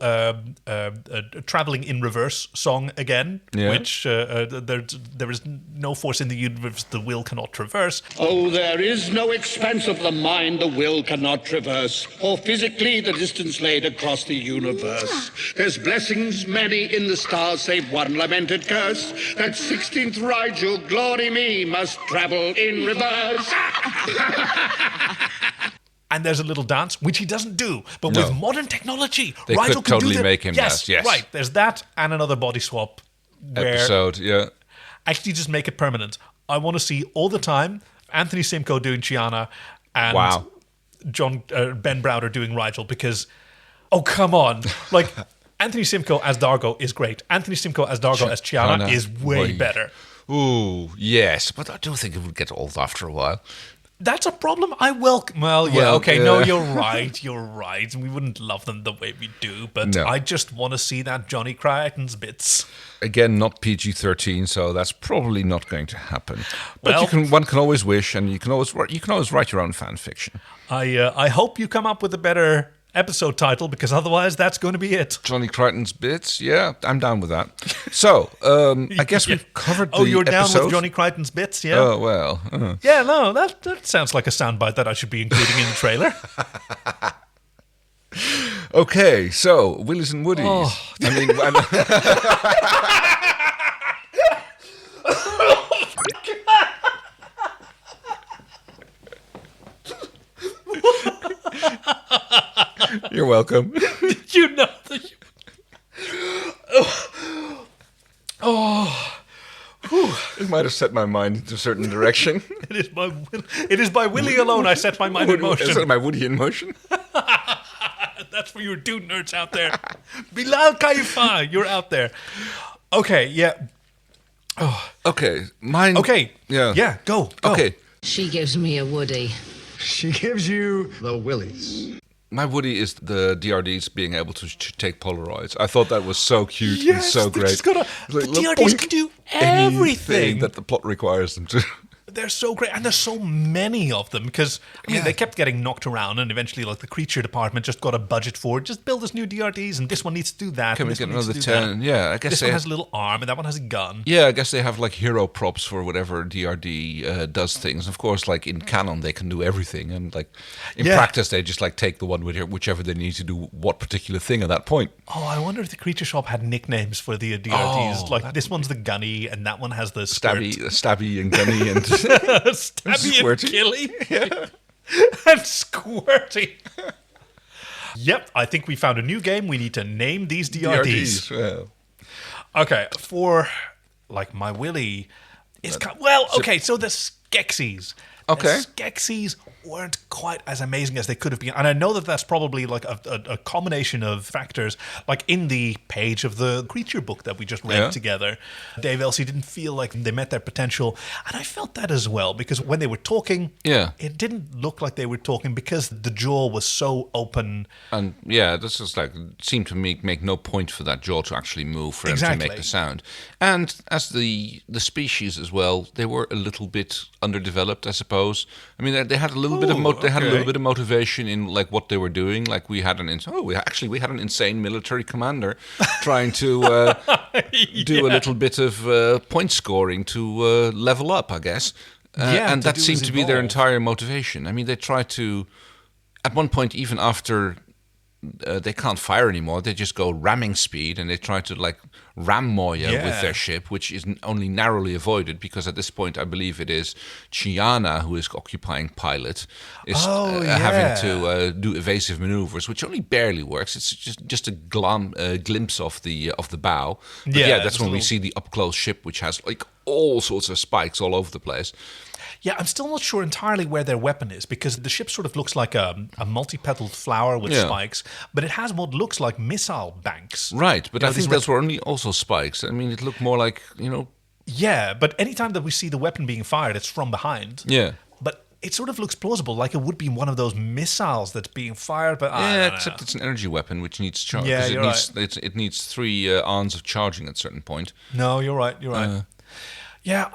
traveling in reverse song again, which there is no force in the universe the will cannot traverse. Oh, there is no expanse of the mind the will cannot traverse, or physically the distance laid across the universe. There's blessings many in the stars, save one lamented curse, that 16th Rigel, glory me, must travel in reverse. And there's a little dance, which he doesn't do. But with modern technology, they Rigel could totally can do make him dance. Yes, right. There's that and another body swap episode. Yeah, actually, just make it permanent. I want to see all the time Anthony Simcoe doing Chiana and Ben Browder doing Rigel because, oh, come on. Like, Anthony Simcoe as Dargo is great. Anthony Simcoe as Dargo as Chiana is way better. Ooh, yes, but I do think it would get old after a while. That's a problem I welcome. Well, yeah, okay, no, you're right. We wouldn't love them the way we do, but I just want to see that Johnny Crichton's bits. Again, not PG-13, so that's probably not going to happen. But one can always wish, and you can always write your own fan fiction. I hope you come up with a better episode title, because otherwise that's going to be it. Johnny Crichton's bits, yeah, I'm down with that. So, I guess we've covered the you're episode. Down with Johnny Crichton's bits, yeah? Oh, well. Yeah, no, that sounds like a soundbite that I should be including in the trailer. Okay, so, Willies and Woodies. Oh. I mean... You're welcome. Did you know that? It might have set my mind into a certain direction. It is by Willie alone I set my mind in motion. Is that my Woody in motion? That's for your dude nerds out there. Bilal Kaifa, you're out there. Okay, yeah. Oh. Okay, mine. Okay, yeah, go. Okay. She gives me a Woody. She gives you the Willies. My Woody is the DRDs being able to take Polaroids. I thought that was so cute and Yes, so they great. just gotta- the DRDs can do everything that the plot requires them to. They're so great, and there's so many of them because they kept getting knocked around, and eventually, like the creature department just got a budget for it. Just build us new DRDs, and this one needs to do that. Can and we this get one needs another to do 10? that. Yeah, I guess this they one has a little arm, and that one has a gun. Yeah, I guess they have like hero props for whatever DRD does things. Of course, like in canon, they can do everything, and like in practice, they just like take the one with whichever they need to do what particular thing at that point. Oh, I wonder if the creature shop had nicknames for the DRDs. like this one's the gunny, and that one has the stabby and gunny and stabby and killy, and squirty. Yep, I think we found a new game. We need to name these DRDs. Well. Okay, for like my Willy, it's so the Skeksis. Okay. The Skeksis weren't quite as amazing as they could have been. And I know that that's probably like a combination of factors. Like in the page of the creature book that we just read together, Dave Elsey didn't feel like they met their potential. And I felt that as well, because when they were talking, it didn't look like they were talking because the jaw was so open. And this is like, it seemed to me make no point for that jaw to actually move for them to make the sound. And as the species as well, they were a little bit underdeveloped, I suppose. I mean, they had a little bit of motivation in like what they were doing. Like we had an insane military commander trying to do a little bit of point scoring to level up, I guess. And that seemed to be their entire motivation. I mean, they tried to, at one point, even after they can't fire anymore, they just go ramming speed, and they try to like ram Moya with their ship, which is only narrowly avoided because at this point I believe it is Chiana who is occupying pilot, is having to do evasive maneuvers, which only barely works. It's just a glimpse of the bow. But that's when we see the up close ship, which has like all sorts of spikes all over the place. Yeah, I'm still not sure entirely where their weapon is, because the ship sort of looks like a multi-petaled flower with spikes, but it has what looks like missile banks. Right, but I think those were only also spikes. I mean, it looked more like, Yeah, but anytime that we see the weapon being fired, it's from behind. Yeah. But it sort of looks plausible, like it would be one of those missiles that's being fired, but except it's an energy weapon which needs charge. Yeah, you're it needs 3 arms of charging at a certain point. No, you're right. Yeah,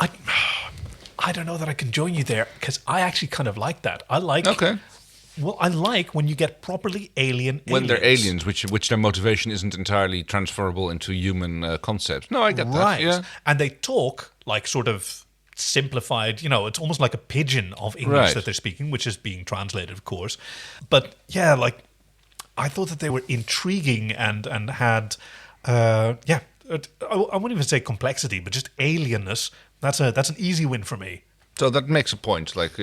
I don't know that I can join you there, because I actually kind of like that. I like when you get properly alien aliens. When they're aliens, which their motivation isn't entirely transferable into human concepts. No, I get that. Right. Yeah. And they talk like sort of simplified, it's almost like a pidgin of English that they're speaking, which is being translated, of course. But yeah, like I thought that they were intriguing and had, I wouldn't even say complexity, but just alienness. That's an easy win for me. So that makes a point. Like,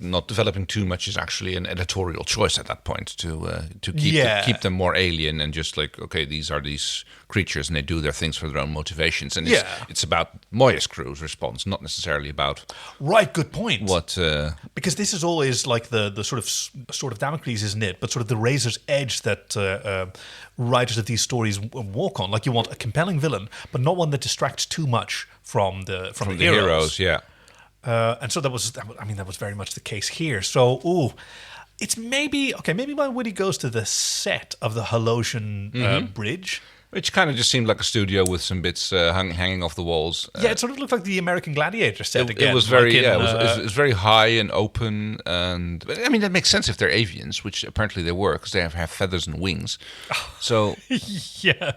not developing too much is actually an editorial choice at that point to keep them more alien and just like, okay, these are these creatures and they do their things for their own motivations. And it's about Moya's crew's response, not necessarily about good point. What because this is always like the sort of Damocles, isn't it? But sort of the razor's edge that writers of these stories walk on. Like you want a compelling villain, but not one that distracts too much from the heroes. And so that was very much the case here. So, it's maybe my Woody goes to the set of the Halosian Bridge. Which kind of just seemed like a studio with some bits hanging off the walls. It sort of looked like the American Gladiator set again. It was very, it was very high and open, and I mean that makes sense if they're avians, which apparently they were because they have feathers and wings. So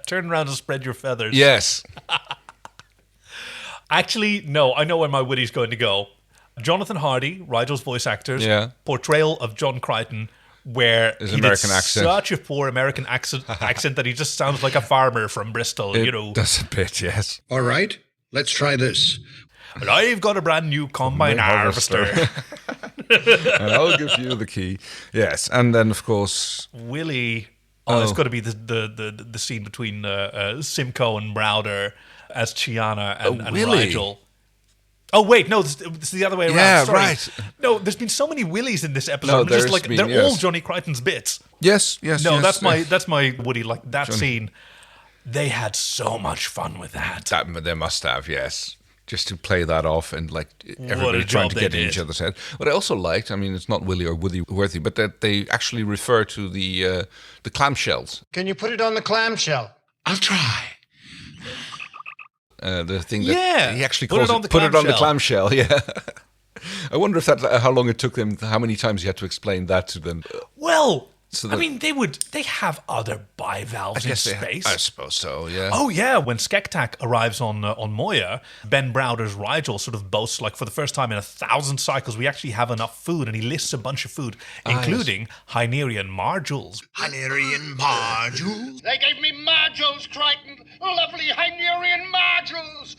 turn around and spread your feathers. Yes. Actually, no, I know where my Woody's going to go. Jonathan Hardy, Rigel's voice actor's portrayal of John Crichton, where his he American did accent. Such a poor American accent that he just sounds like a farmer from Bristol. Does a bit, yes. All right, let's try this. And I've got a brand new combine harvester. And I'll give you the key. Yes, and then of course Willie. It's got to be the scene between Simcoe and Browder as Chiana and Rigel. Oh wait, no, it's the other way around. Yeah, Sorry. right. No, there's been so many Willies in this episode. No, I'm just there's like been, they're all Johnny Crichton's bits. Yes. No, that's my Woody. Like that scene, they had so much fun with that. They must have, yes. Just to play that off and like everybody trying to get in each other's head. What I also liked, I mean, it's not Willy or Woody worthy, but that they actually refer to the clamshells. Can you put it on the clamshell? I'll try. The thing that he actually calls put it on the clamshell. Yeah. I wonder if how long it took them, how many times you had to explain that to them. Well, I mean, they have other bivalves in space. I suppose so, yeah. Oh, yeah. When Skektak arrives on Moya, Ben Browder's Rigel sort of boasts, like, for the first time in 1,000 cycles, we actually have enough food. And he lists a bunch of food, including Hynerian marjules. Hynerian marjules? They gave me marjules, Crichton. Lovely Hynerian marjules.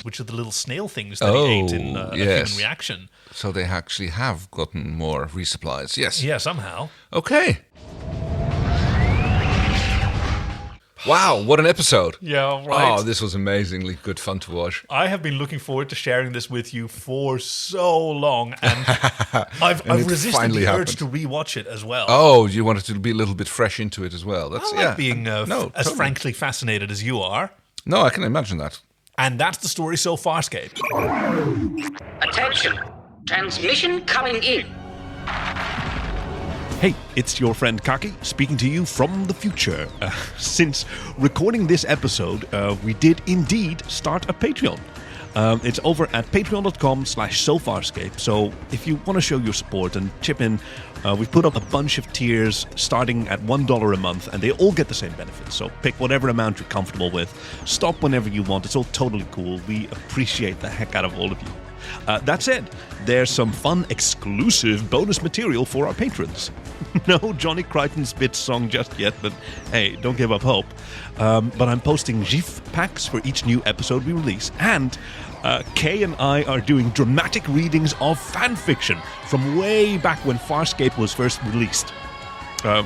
Which are the little snail things that he ate in a human reaction. So they actually have gotten more resupplies, yes. Yeah, somehow. Okay. Wow, what an episode. Yeah, right. Oh, this was amazingly good fun to watch. I have been looking forward to sharing this with you for so long, and I've resisted the urge to rewatch it as well. Oh, you wanted to be a little bit fresh into it as well. That's I like being as frankly fascinated as you are. No, I can imagine that. And that's the story so Farscape. Attention. Transmission coming in. Hey, it's your friend Kaki speaking to you from the future. Since recording this episode, we did indeed start a Patreon. It's over at patreon.com/sofarscape. So if you want to show your support and chip in, we've put up a bunch of tiers starting at $1 a month, and they all get the same benefits. So pick whatever amount you're comfortable with. Stop whenever you want. It's all totally cool. We appreciate the heck out of all of you. That said, there's some fun exclusive bonus material for our patrons. No Johnny Crichton's Bits song just yet, but hey, don't give up hope. But I'm posting GIF packs for each new episode we release, and Kay and I are doing dramatic readings of fanfiction from way back when Farscape was first released.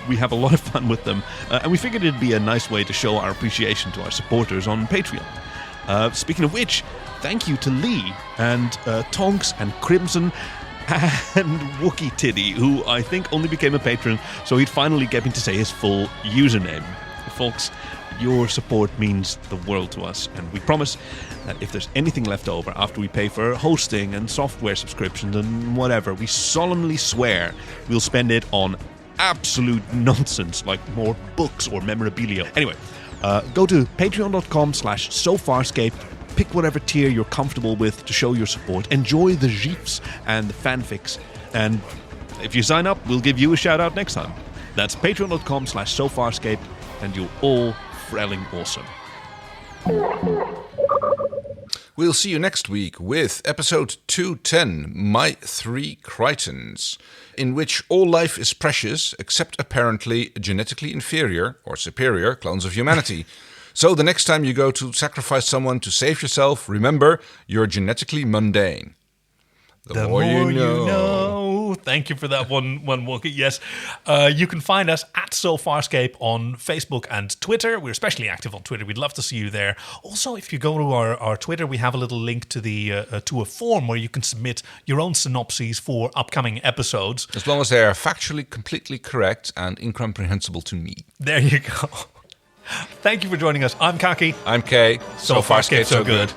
We have a lot of fun with them, and we figured it'd be a nice way to show our appreciation to our supporters on Patreon. Speaking of which, thank you to Lee and Tonks and Crimson and Wookie Tiddy, who I think only became a patron so he'd finally get me to say his full username. Folks, your support means the world to us, and we promise that if there's anything left over after we pay for hosting and software subscriptions and whatever, we solemnly swear we'll spend it on absolute nonsense like more books or memorabilia. Anyway, go to patreon.com/sofarscape. Pick whatever tier you're comfortable with to show your support. Enjoy the GIFs and the fanfics. And if you sign up, we'll give you a shout out next time. That's patreon.com/sofarscape, and you're all frelling awesome. We'll see you next week with episode 210, My Three Crichtons, in which all life is precious except apparently genetically inferior or superior clones of humanity. So the next time you go to sacrifice someone to save yourself, remember, you're genetically mundane. The more you know. Thank you for that one Wookie. Yes. You can find us at Farscape on Facebook and Twitter. We're especially active on Twitter. We'd love to see you there. Also, if you go to our Twitter, we have a little link to to a form where you can submit your own synopses for upcoming episodes. As long as they are factually completely correct and incomprehensible to me. There you go. Thank you for joining us. I'm Kaki. I'm Kay. So Farscape, so good.